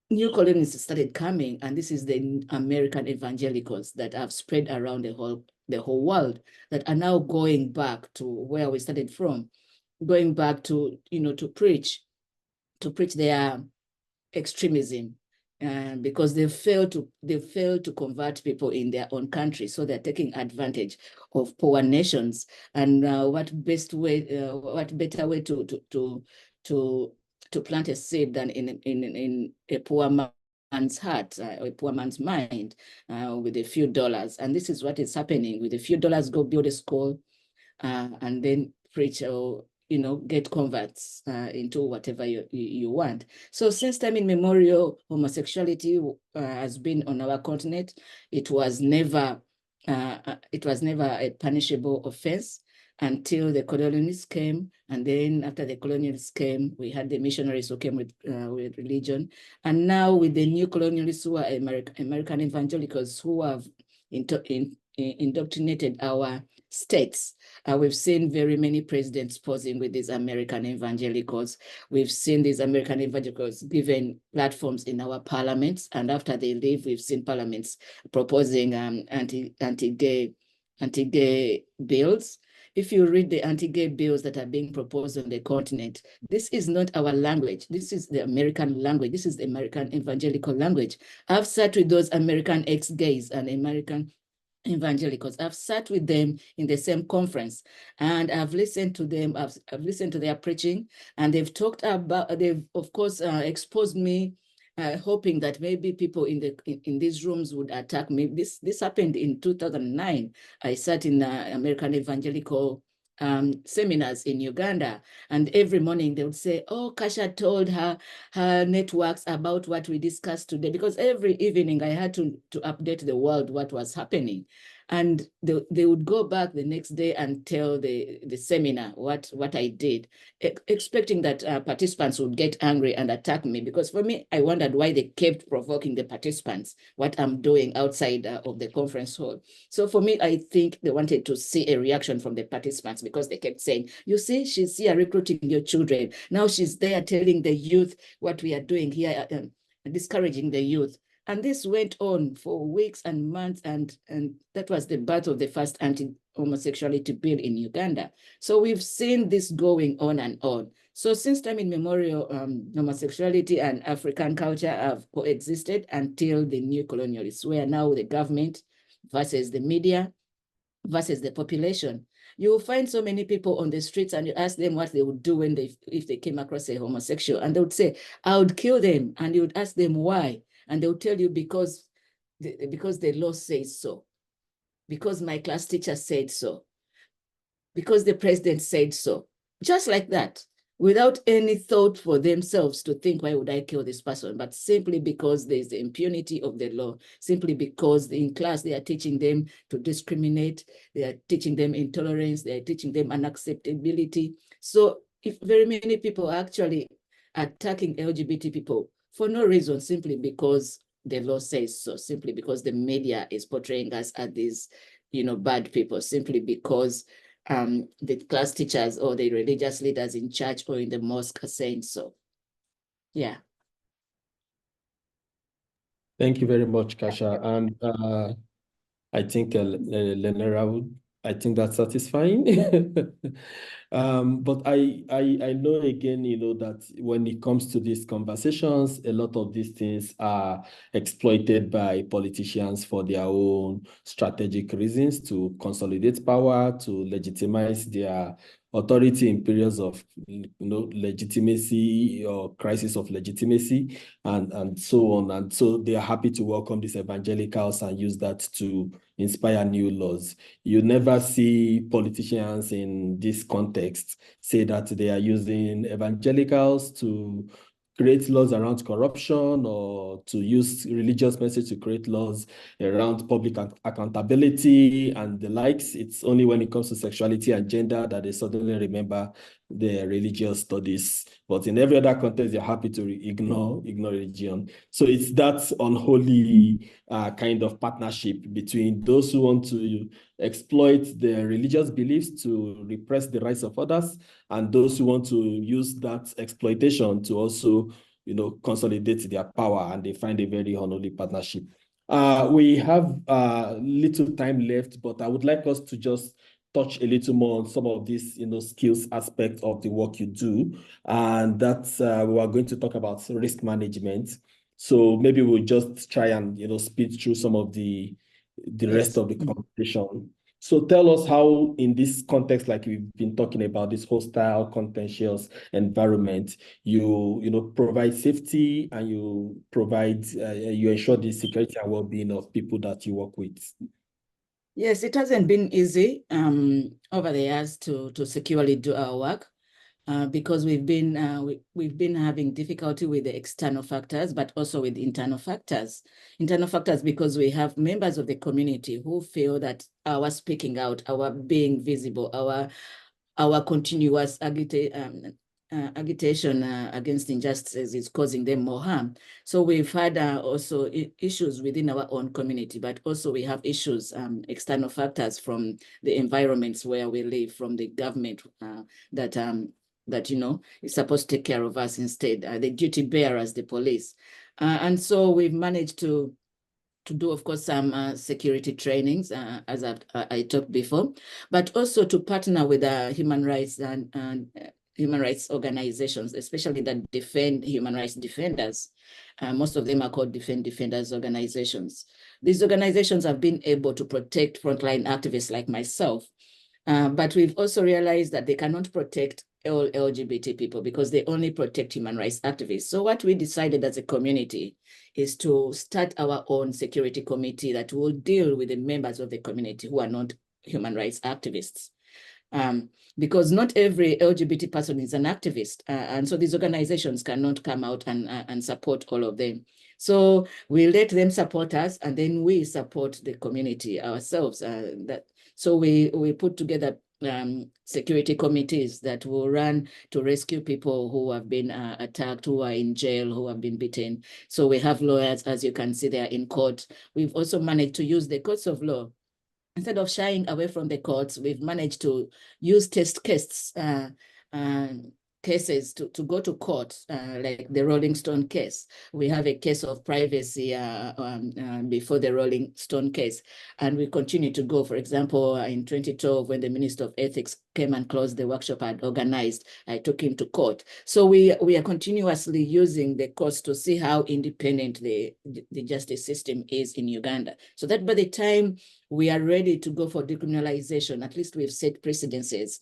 new colonialists started coming, and this is the American evangelicals that have spread around the whole world, that are now going back to where we started from, going back to, to preach their extremism, because they failed to convert people in their own country. So they're taking advantage of poor nations. And what better way to plant a seed than in a poor man's heart, or a poor man's mind, with a few dollars. And this is what is happening. With a few dollars, go build a school, and then preach, or get converts into whatever you want. So since time immemorial, homosexuality has been on our continent. It was never a punishable offense until the colonialists came. And then after the colonialists came, we had the missionaries who came with religion. And now with the new colonialists, who are American evangelicals, who have indoctrinated our states. We've seen very many presidents posing with these American evangelicals. We've seen these American evangelicals given platforms in our parliaments, and after they leave, we've seen parliaments proposing anti-gay bills. If you read the anti-gay bills that are being proposed on the continent, this is not our language. This is the American language. This is the American evangelical language. I've sat with those American ex-gays and American evangelicals. I've sat with them in the same conference, and I've listened to them. I've listened to their preaching, and they've talked about, they've of course exposed me, hoping that maybe people in these rooms would attack me. This happened in 2009. I sat in American evangelical seminars in Uganda, and every morning they would say, "Oh, Kasha told her networks about what we discussed today," because every evening I had to update the world what was happening. And they would go back the next day and tell the seminar what I did, expecting that participants would get angry and attack me. Because for me, I wondered why they kept provoking the participants, what I'm doing outside of the conference hall. So for me, I think they wanted to see a reaction from the participants, because they kept saying, "You see, she's here recruiting your children. Now she's there telling the youth what we are doing here, discouraging the youth." And this went on for weeks and months, and that was the birth of the first anti-homosexuality bill in Uganda. So we've seen this going on and on. So since time immemorial, homosexuality and African culture have coexisted until the new colonialists, where now the government versus the media versus the population. You will find so many people on the streets, and you ask them what they would do if they came across a homosexual, and they would say, "I would kill them." And you would ask them why. And they'll tell you, because the law says so, because my class teacher said so, because the president said so. Just like that, without any thought for themselves to think, why would I kill this person? But simply because there's the impunity of the law, simply because in class they are teaching them to discriminate, they are teaching them intolerance, they are teaching them unacceptability. So if very many people are actually attacking LGBT people for no reason, simply because the law says so, simply because the media is portraying us as these, bad people, simply because the class teachers or the religious leaders in church or in the mosque are saying so. Yeah. Thank you very much, Kasha. And I think Lenera, I think that's satisfying. But I know again, that when it comes to these conversations, a lot of these things are exploited by politicians for their own strategic reasons to consolidate power, to legitimize their authority in periods of legitimacy or crisis of legitimacy and so on. And so they are happy to welcome these evangelicals and use that to inspire new laws. You never see politicians in this context say that they are using evangelicals to create laws around corruption or to use religious message to create laws around public accountability and the likes. It's only when it comes to sexuality and gender that they suddenly remember the religious studies. But in every other context, they're happy to ignore religion. So it's that unholy kind of partnership between those who want to exploit their religious beliefs to repress the rights of others and those who want to use that exploitation to also, consolidate their power, and they find a very unholy partnership. We have little time left, but I would like us to just touch a little more on some of these, skills aspects of the work you do. And that's, we are going to talk about risk management. So maybe we'll just try and, speed through some of the rest of the conversation. So tell us how, in this context, like we've been talking about, this hostile, contentious environment, you provide safety and you provide, you ensure the security and well-being of people that you work with. Yes, it hasn't been easy over the years to securely do our work because we've been having difficulty with the external factors, but also with internal factors. Internal factors because we have members of the community who feel that our speaking out, our being visible, our continuous agitation against injustices is causing them more harm. So we've had also issues within our own community, but also we have issues, external factors from the environments where we live, from the government that is supposed to take care of us instead, the duty bearers, the police. And so we've managed to do, of course, some security trainings, as I talked before, but also to partner with human rights and human rights organizations, especially that defend human rights defenders. Most of them are called defenders organizations. These organizations have been able to protect frontline activists like myself, but we've also realized that they cannot protect all LGBT people because they only protect human rights activists. So what we decided as a community is to start our own security committee that will deal with the members of the community who are not human rights activists. Because not every LGBT person is an activist. And so these organizations cannot come out and support all of them. So we let them support us, and then we support the community ourselves. So we put together security committees that will run to rescue people who have been attacked, who are in jail, who have been beaten. So we have lawyers, as you can see, they're in court. We've also managed to use the courts of law. Instead of shying away from the courts, we've managed to use test cases to go to court, like the Rolling Stone case. We have a case of privacy before the Rolling Stone case, and we continue to go. For example, in 2012, when the Minister of Ethics came and closed the workshop I had organized, I took him to court. So we are continuously using the courts to see how independent the justice system is in Uganda, so that by the time we are ready to go for decriminalization, at least we've set precedences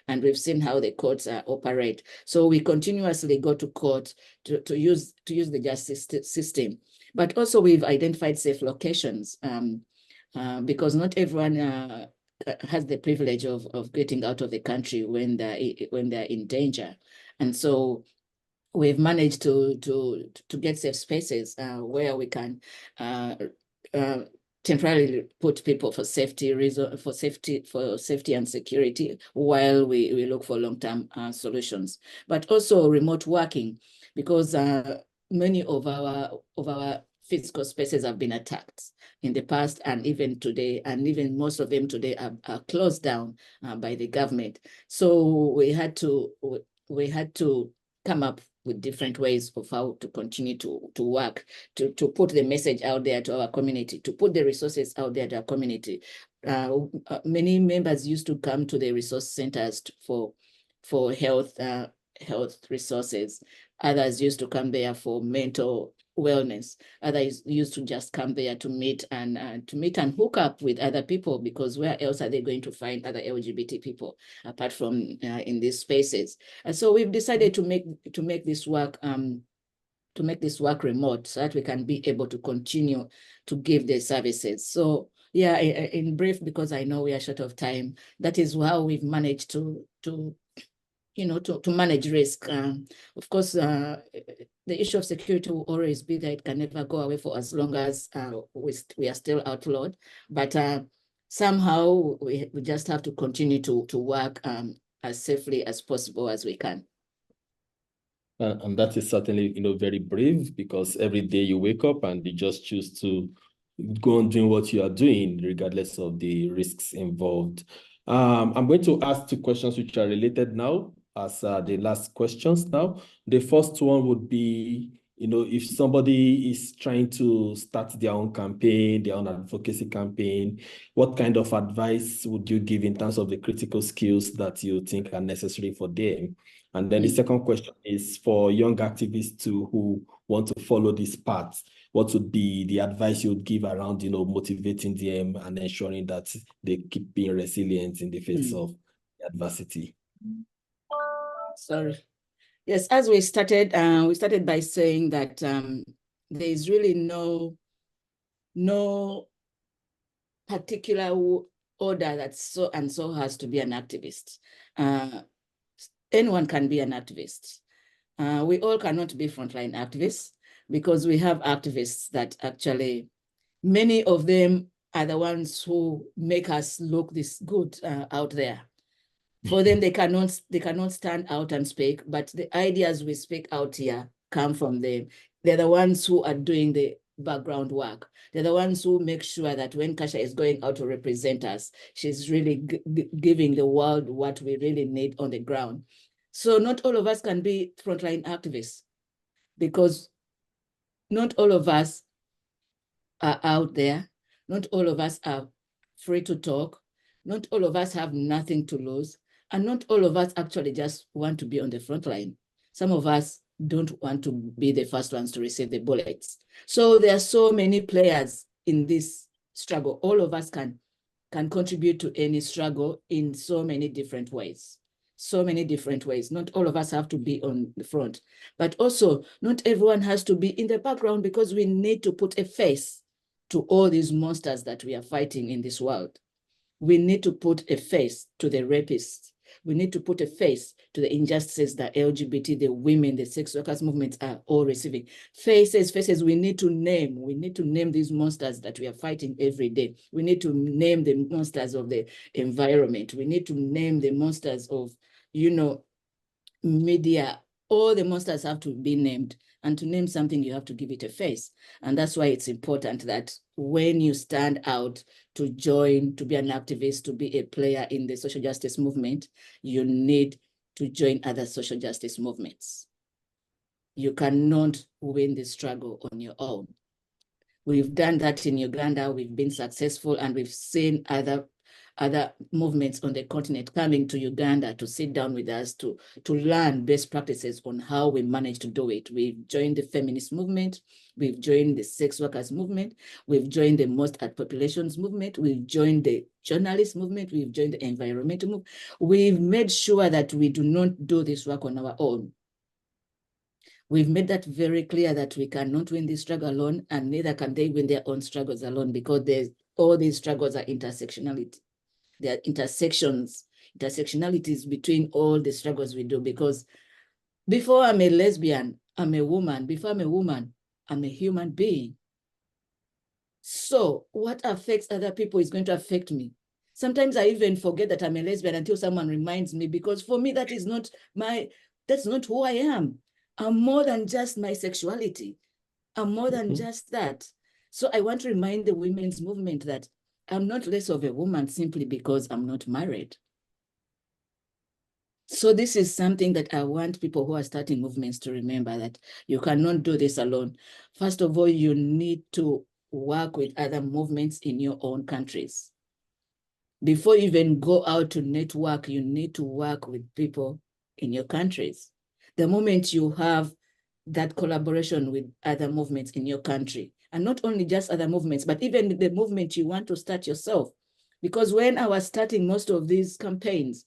and we've seen how the courts operate. So we continuously go to court to use the justice system. But also we've identified safe locations because not everyone has the privilege of getting out of the country when they're in danger. And so we've managed to get safe spaces where we can temporarily put people for safety and security while we look for long-term solutions. But also remote working, because many of our physical spaces have been attacked in the past and even today, and even most of them today are closed down by the government. So we had to come up with different ways of how to continue to work, to put the message out there to our community, to put the resources out there to our community. Many members used to come to the resource centers for health resources. Others used to come there for mental wellness. Others used to just come there to meet and hook up with other people, because where else are they going to find other LGBT people apart from in these spaces? And so we've decided to make this work remote, so that we can be able to continue to give the services. So yeah, in brief, because I know we are short of time, that is how we've managed to manage risk. Of course, the issue of security will always be there. It can never go away for as long as we are still outlawed. But somehow we just have to continue to work as safely as possible as we can. And that is certainly, very brave, because every day you wake up and you just choose to go on doing what you are doing, regardless of the risks involved. I'm going to ask 2 questions which are related now as the last questions now. The first one would be, if somebody is trying to start their own campaign, their own advocacy campaign, what kind of advice would you give in terms of the critical skills that you think are necessary for them? And then the second question is for young activists who want to follow this path. What would be the advice you would give around, motivating them and ensuring that they keep being resilient in the face of adversity? Sorry. Yes, as we started by saying that there is really no particular order that so and so has to be an activist. Anyone can be an activist. We all cannot be frontline activists, because we have activists that actually, many of them are the ones who make us look this good out there. For them, they cannot stand out and speak, but the ideas we speak out here come from them. They're the ones who are doing the background work. They're the ones who make sure that when Kasha is going out to represent us, she's really giving the world what we really need on the ground. So not all of us can be frontline activists, because not all of us are out there. Not all of us are free to talk. Not all of us have nothing to lose. And not all of us actually just want to be on the front line. Some of us don't want to be the first ones to receive the bullets. So there are so many players in this struggle. All of us can contribute to any struggle in so many different ways. So many different ways. Not all of us have to be on the front, but also not everyone has to be in the background, because we need to put a face to all these monsters that we are fighting in this world. We need to put a face to the rapists. We need to put a face to the injustices that LGBT, the women, the sex workers movements are all receiving. Faces we need to name. We need to name these monsters that we are fighting every day. We need to name the monsters of the environment. We need to name the monsters of, media. All the monsters have to be named. And to name something, you have to give it a face. And that's why it's important that when you stand out to join, to be an activist, to be a player in the social justice movement, you need to join other social justice movements. You cannot win the struggle on your own. We've done that in Uganda. We've been successful, and we've seen other movements on the continent coming to Uganda to sit down with us to learn best practices on how we manage to do it. We've joined the feminist movement. We've joined the sex workers movement. We've joined the most at populations movement. We've joined the journalist movement. We've joined the environmental movement. We've made sure that we do not do this work on our own. We've made that very clear that we cannot win this struggle alone, and neither can they win their own struggles alone, because all these struggles are intersectionality. There are intersectionalities between all the struggles we do, because before I'm a lesbian, I'm a woman. Before I'm a woman, I'm a human being. So what affects other people is going to affect me. Sometimes I even forget that I'm a lesbian until someone reminds me, because for me, that's not who I am. I'm more than just my sexuality. I'm more than just that. So I want to remind the women's movement that I'm not less of a woman simply because I'm not married. So this is something that I want people who are starting movements to remember, that you cannot do this alone. First of all, you need to work with other movements in your own countries. Before you even go out to network, you need to work with people in your countries. The moment you have that collaboration with other movements in your country, and not only just other movements, but even the movement you want to start yourself. Because when I was starting most of these campaigns,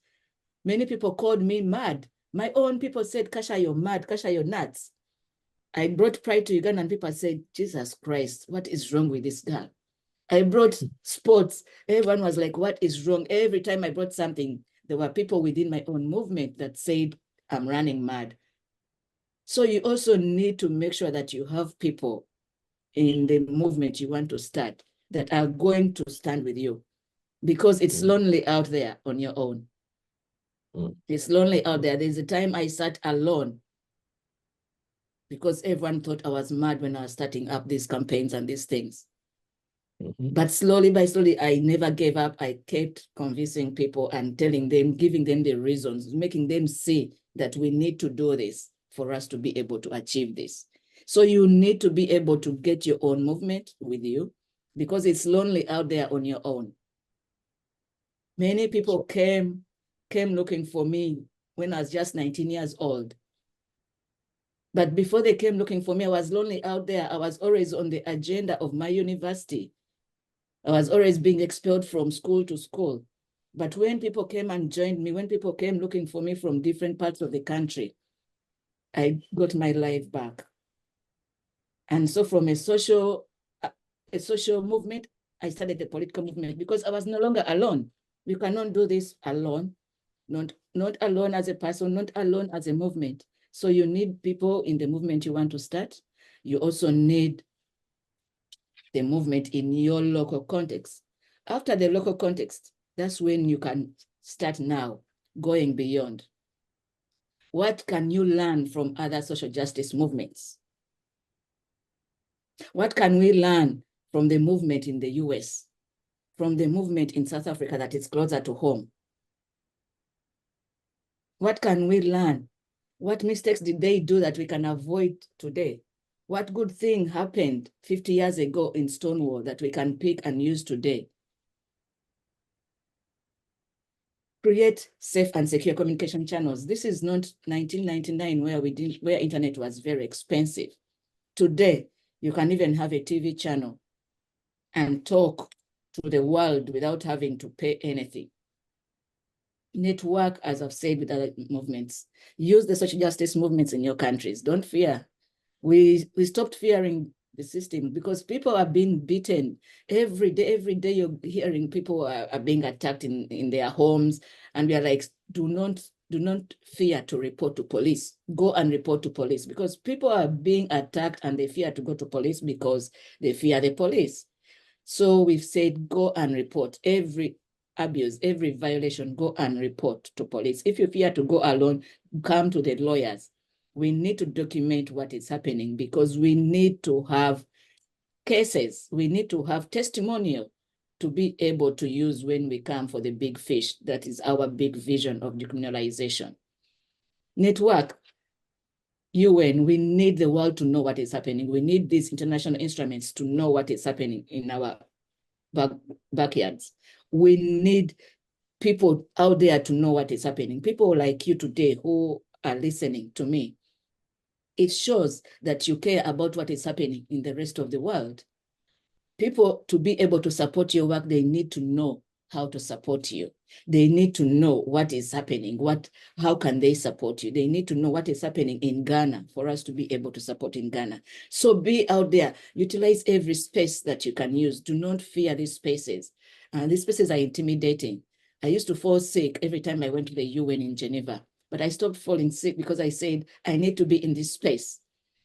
many people called me mad. My own people said, Kasha, you're mad. Kasha, you're nuts. I brought Pride to Uganda and people said, Jesus Christ, what is wrong with this girl? I brought sports. Everyone was like, what is wrong? Every time I brought something, there were people within my own movement that said, I'm running mad. So you also need to make sure that you have people in the movement you want to start that are going to stand with you, because it's lonely out there on your own. It's lonely out there. There's a time I sat alone because everyone thought I was mad when I was starting up these campaigns and these things. But slowly by slowly, I never gave up. I kept convincing people and telling them, giving them the reasons, making them see that we need to do this for us to be able to achieve this. So you need to be able to get your own movement with you, because it's lonely out there on your own. Many people came looking for me when I was just 19 years old. But before they came looking for me, I was lonely out there. I was always on the agenda of my university. I was always being expelled from school to school. But when people came and joined me, when people came looking for me from different parts of the country, I got my life back. And so from a social movement, I started a political movement because I was no longer alone. We cannot do this alone, not alone as a person, not alone as a movement. So you need people in the movement you want to start. You also need the movement in your local context. After the local context, that's when you can start now going beyond. What can you learn from other social justice movements? What can we learn from the movement in the US, from the movement in South Africa that is closer to home? What can we learn? What mistakes did they do that we can avoid today? What good thing happened 50 years ago in Stonewall that we can pick and use today? Create safe and secure communication channels. This is not 1999 where internet was very expensive. Today, you can even have a TV channel and talk to the world without having to pay anything. Network, as I've said, with other movements. Use the social justice movements in your countries. Don't fear. We stopped fearing the system because people are being beaten every day. Every day you're hearing people are being attacked in their homes, and we are like, do not fear to report to police. Go and report to police, because people are being attacked and they fear to go to police because they fear the police. So we've said, go and report every abuse, every violation, go and report to police. If you fear to go alone, come to the lawyers. We need to document what is happening because we need to have cases. We need to have testimonial to be able to use when we come for the big fish. That is our big vision of decriminalization. Network. UN, we need the world to know what is happening. We need these international instruments to know what is happening in our backyards. We need people out there to know what is happening. People like you today who are listening to me. It shows that you care about what is happening in the rest of the world. People, to be able to support your work, they need to know how to support you. They need to know what is happening. How can they support you? They need to know what is happening in Ghana for us to be able to support in Ghana. So be out there, utilize every space that you can use. Do not fear these spaces. These spaces are intimidating. I used to fall sick every time I went to the UN in Geneva, but I stopped falling sick because I said, I need to be in this space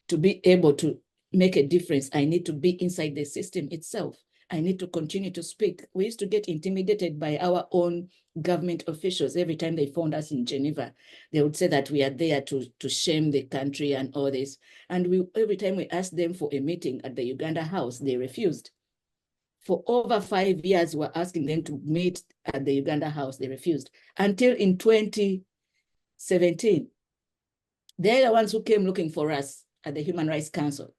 to be able to make a difference. I need to be inside the system itself. I need to continue to speak. We used to get intimidated by our own government officials every time they found us in Geneva. They would say that we are there to shame the country and all this. And every time we asked them for a meeting at the Uganda House, they refused. For over 5 years, we're asking them to meet at the Uganda House. They refused. Until in 2017, they're the ones who came looking for us at the Human Rights Council.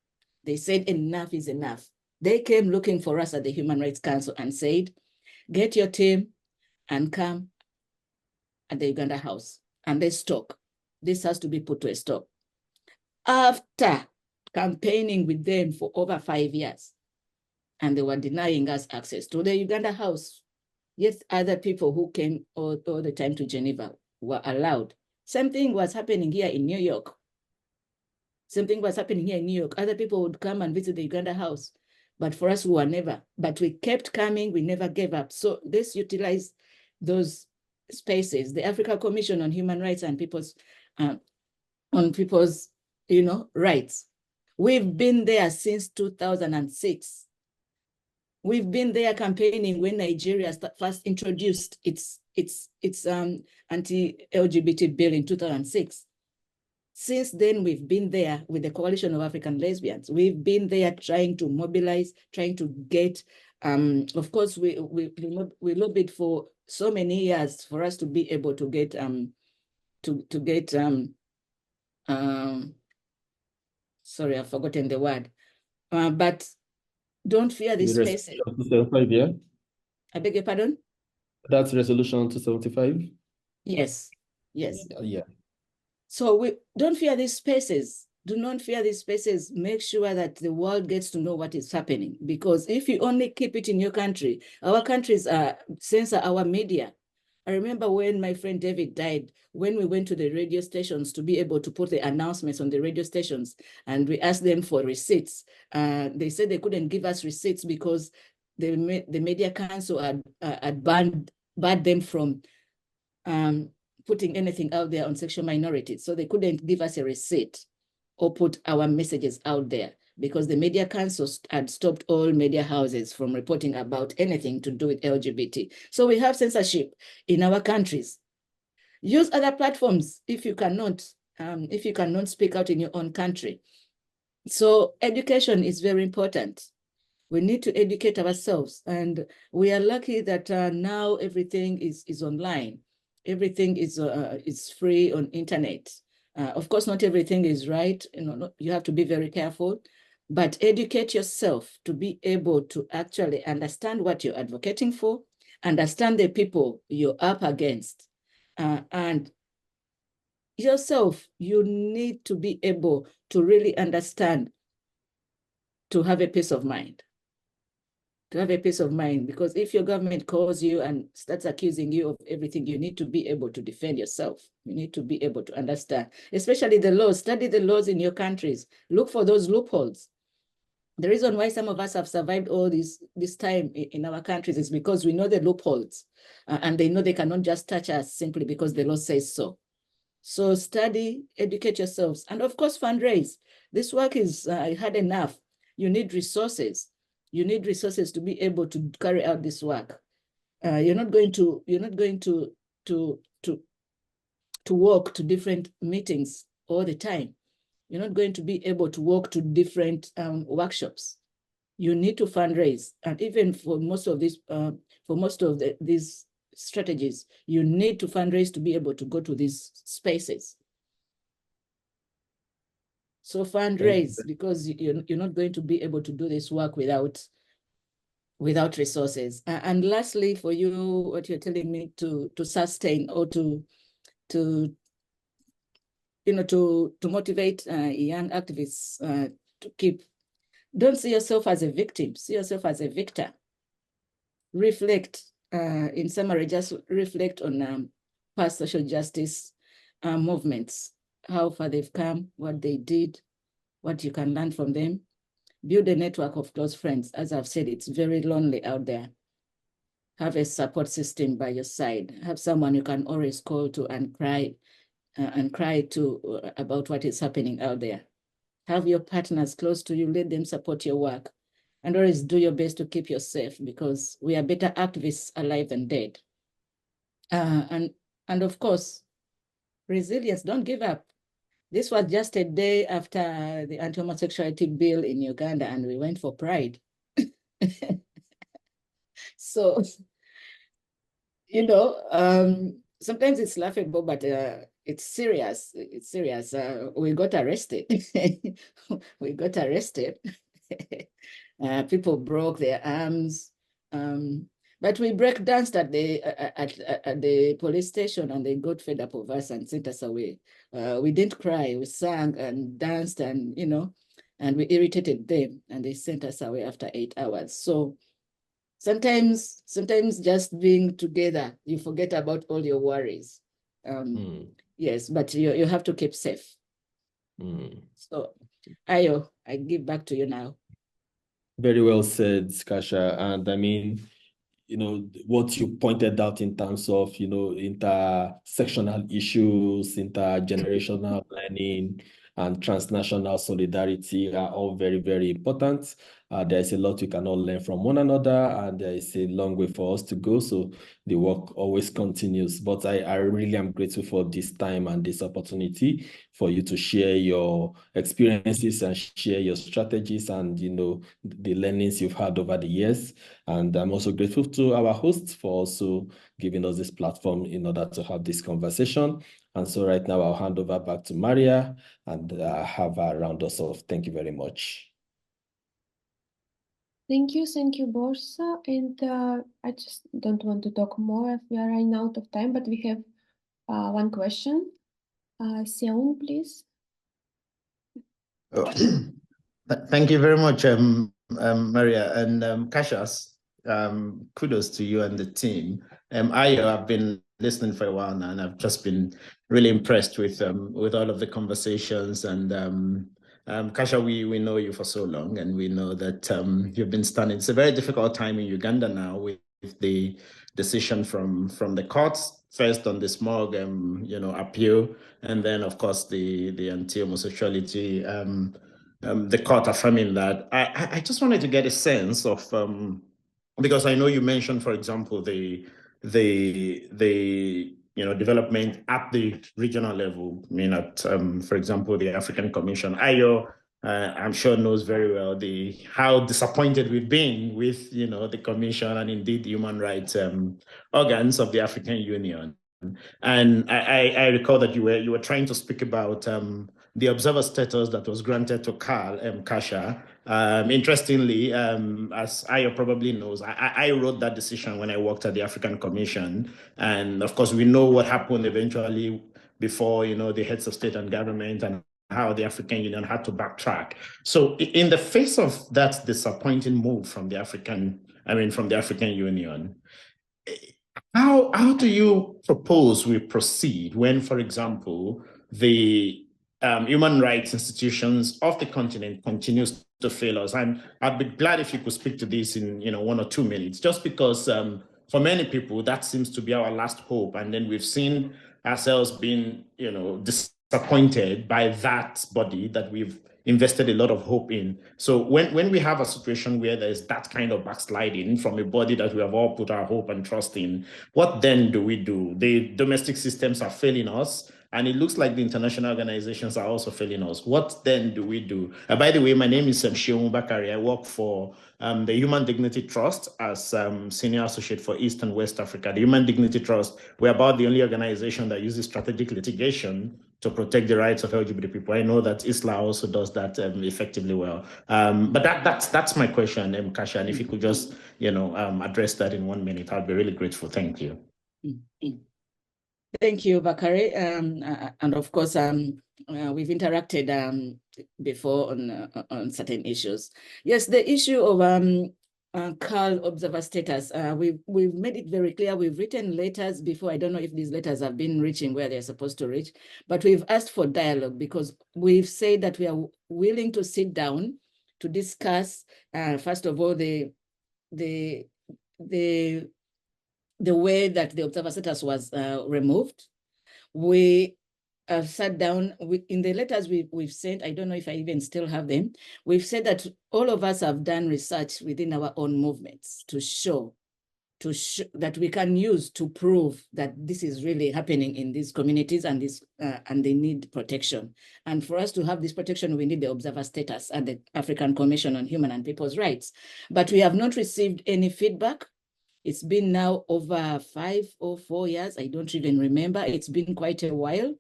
They said enough is enough. They came looking for us at the Human Rights Council and said, get your team and come at the Uganda House. And let's talk. This has to be put to a stop. After campaigning with them for over 5 years, and they were denying us access to the Uganda House, yet other people who came all the time to Geneva were allowed. Same thing was happening here in New York. Same thing was happening here in New York. Other people would come and visit the Uganda House. But for us, we were never. But we kept coming. We never gave up. So let's utilize those spaces. The African Commission on Human Rights and people's rights. We've been there since 2006. We've been there campaigning when Nigeria first introduced its anti-LGBT bill in 2006. Since then, we've been there with the Coalition of African Lesbians. We've been there trying to mobilize, trying to get, of course, we lobbied for so many years for us to be able to get, sorry, I've forgotten the word, but don't fear this space. 275, yeah? I beg your pardon? That's resolution 275? Yes, yes. Yeah. So we don't fear these spaces. Do not fear these spaces. Make sure that the world gets to know what is happening. Because if you only keep it in your country, our countries censor our media. I remember when my friend David died, when we went to the radio stations to be able to put the announcements on the radio stations, and we asked them for receipts. They said they couldn't give us receipts because the Media Council had banned them from putting anything out there on sexual minorities. So they couldn't give us a receipt or put our messages out there because the Media Council had stopped all media houses from reporting about anything to do with LGBT. So we have censorship in our countries. Use other platforms if you cannot speak out in your own country. So education is very important. We need to educate ourselves, and we are lucky that now everything is online. Everything is free on internet. Of course, not everything is right. You have to be very careful, but educate yourself to be able to actually understand what you're advocating for, understand the people you're up against, and yourself, you need to be able to really understand, to have a peace of mind. To have a peace of mind, because if your government calls you and starts accusing you of everything, you need to be able to defend yourself. You need to be able to understand, especially the laws. Study the laws in your countries. Look for those loopholes. The reason why some of us have survived all this time in our countries is because we know the loopholes, and they know they cannot just touch us simply because the law says so. So study, educate yourselves, and of course fundraise. This work is hard enough. You need resources. You need resources to be able to carry out this work. You're not going to walk to different meetings all the time. You're not going to be able to walk to different workshops. You need to fundraise, and even for most of these strategies, you need to fundraise to be able to go to these spaces. So fundraise, because you're not going to be able to do this work without resources. And lastly, for you, what you're telling me to sustain or to motivate young activists to keep, don't see yourself as a victim, see yourself as a victor. Reflect, in summary, just reflect on past social justice movements, how far they've come, what they did, what you can learn from them. Build a network of close friends. As I've said, it's very lonely out there. Have a support system by your side. Have someone you can always call to and cry to about what is happening out there. Have your partners close to you. Let them support your work. and always do your best to keep yourself, because we are better activists alive than dead. And of course, resilience, don't give up. This was just a day after the anti-homosexuality bill in Uganda, and we went for Pride. So, you know, sometimes it's laughable, but it's serious. It's serious. We got arrested. We got arrested. People broke their arms. But we break danced at the police station, and they got fed up of us and sent us away. We didn't cry. We sang and danced, and you know, and we irritated them, and they sent us away after 8 hours. So sometimes just being together, you forget about all your worries. Yes, but you have to keep safe. So, Ayo, I give back to you now. Very well said, Kasha. And I mean, you know, what you pointed out in terms of, you know, intersectional issues, intergenerational learning, and transnational solidarity are all very, very important. There's a lot we can all learn from one another, and there is a long way for us to go. So the work always continues. But I really am grateful for this time and this opportunity for you to share your experiences and share your strategies and, you know, the learnings you've had over the years. And I'm also grateful to our hosts for also giving us this platform in order to have this conversation. And so right now I'll hand over back to Maria and have a round us off. Thank you very much. Thank you, Borsa. And I just don't want to talk more if we are running out of time, but we have one question. Seun, please. Thank you very much, Maria and Kasha. Kudos to you and the team. I've been listening for a while now, and I've just been really impressed with all of the conversations. And Kasha, we know you for so long, and we know that you've been standing. It's a very difficult time in Uganda now with the decision from the courts, first on the smog, appeal, and then of course the anti-homosexuality. The court affirming that. I just wanted to get a sense of because I know you mentioned, for example, the development at the regional level. I mean, at for example, the African Commission. Ayo, I'm sure knows very well how disappointed we've been with the Commission and indeed the human rights organs of the African Union. And I recall that you were trying to speak about the observer status that was granted to Kasha. Interestingly, as Ayo probably knows, I wrote that decision when I worked at the African Commission. And of course, we know what happened eventually before, the heads of state and government, and how the African Union had to backtrack. So in the face of that disappointing move from the African Union, how do you propose we proceed when, for example, the human rights institutions of the continent continues to fail us? I'd be glad if you could speak to this in 1 or 2 minutes, just because for many people that seems to be our last hope, and then we've seen ourselves being disappointed by that body that we've invested a lot of hope in. So when we have a situation where there's that kind of backsliding from a body that we have all put our hope and trust in, what then do we do? The domestic systems are failing us, and it looks like the international organizations are also failing us. What then do we do? By the way, my name is Shion Bakari. I work for the Human Dignity Trust as Senior Associate for East and West Africa. The Human Dignity Trust, we're about the only organization that uses strategic litigation to protect the rights of LGBT people. I know that ISLA also does that effectively well. But that's my question, Kasha. And if you could just, address that in 1 minute, I'd be really grateful. Thank you. Thank you, Bakari. And of course, we've interacted before on certain issues. Yes, the issue of CAL observer status, we've made it very clear. We've written letters before. I don't know if these letters have been reaching where they're supposed to reach, but we've asked for dialogue, because we've said that we are willing to sit down to discuss, first of all, the way that the observer status was removed. We sat down in the letters we've sent. I don't know if I even still have them. We've said that all of us have done research within our own movements to show that we can use to prove that this is really happening in these communities and and they need protection. And for us to have this protection, we need the observer status at the African Commission on Human and People's Rights. But we have not received any feedback. It's been now over 5 or 4 years. I don't even remember. It's been quite a while.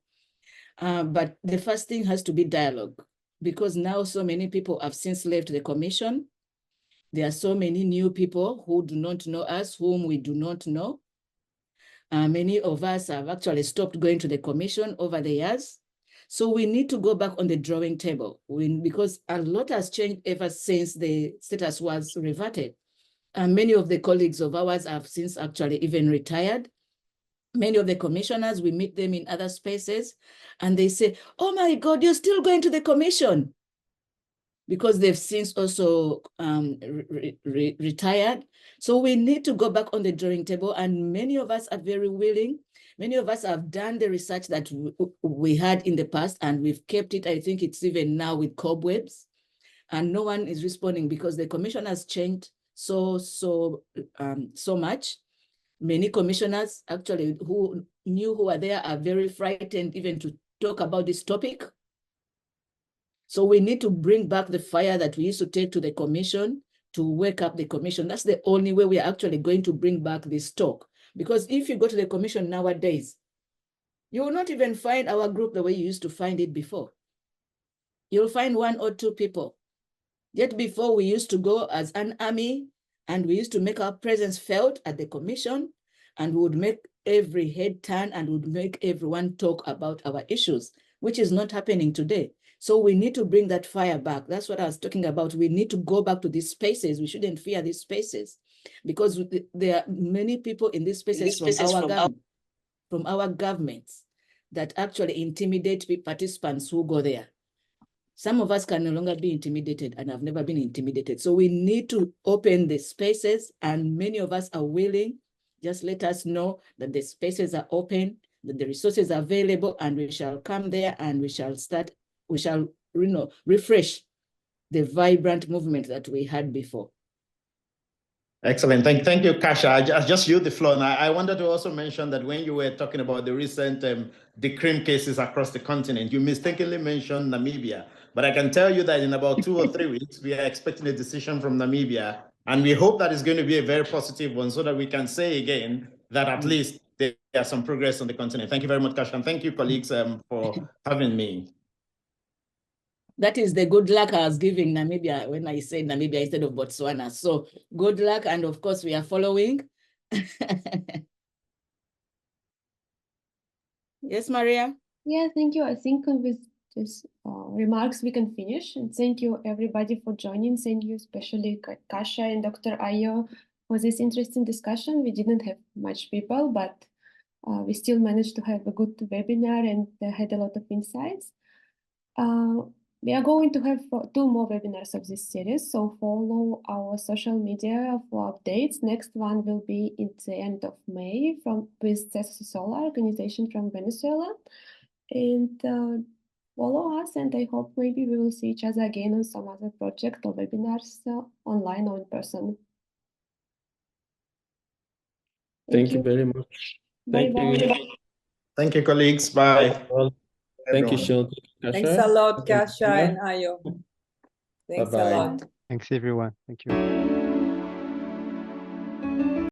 But the first thing has to be dialogue, because now so many people have since left the commission. There are so many new people who do not know us, whom we do not know. Many of us have actually stopped going to the commission over the years. So we need to go back on the drawing table because a lot has changed ever since the status was reverted. Many of the colleagues of ours have since actually even retired. Many of the commissioners, we meet them in other spaces and they say, oh my God, you're still going to the commission, because they've since also retired. So we need to go back on the drawing table, and many of us are very willing. Many of us have done the research that we had in the past, and we've kept it. I think it's even now with cobwebs, and no one is responding because the commission has changed so much. Many commissioners actually who are there are very frightened even to talk about this topic. So we need to bring back the fire that we used to take to the commission to wake up the commission. That's the only way we are actually going to bring back this talk. Because if you go to the commission nowadays, you will not even find our group the way you used to find it before. You'll find 1 or 2 people. Yet before, we used to go as an army, and we used to make our presence felt at the commission, and we would make every head turn and would make everyone talk about our issues, which is not happening today. So we need to bring that fire back. That's what I was talking about. We need to go back to these spaces. We shouldn't fear these spaces, because there are many people in these spaces from our governments that actually intimidate participants who go there. Some of us can no longer be intimidated and have never been intimidated. So we need to open the spaces, and many of us are willing. Just let us know that the spaces are open, that the resources are available, and we shall come there and we shall refresh the vibrant movement that we had before. Excellent. Thank you, Kasha. I just yield the floor. And I wanted to also mention that when you were talking about the recent decrim cases across the continent, you mistakenly mentioned Namibia. But I can tell you that in about 2 or 3 weeks, we are expecting a decision from Namibia. And we hope that it's going to be a very positive one, so that we can say again that at least there's some progress on the continent. Thank you very much, Kasha. And thank you, colleagues, for having me. That is the good luck I was giving Namibia when I said Namibia instead of Botswana. So good luck, and of course we are following. Yes, Maria? Yeah, thank you. I think with these remarks we can finish. And thank you everybody for joining. Thank you especially Kasha and Dr. Ayo for this interesting discussion. We didn't have much people, but we still managed to have a good webinar and had a lot of insights. We are going to have 2 more webinars of this series, so follow our social media for updates. Next one will be at the end of May with Cesar Sola, organization from Venezuela. And follow us, and I hope maybe we will see each other again on some other project or webinars online or in person. Thank you very much. Bye bye. Thank you, colleagues. Bye. Thank you, Sean. Thanks a lot, Kasha and Ayo. Thanks a lot. Thanks, everyone. Thank you.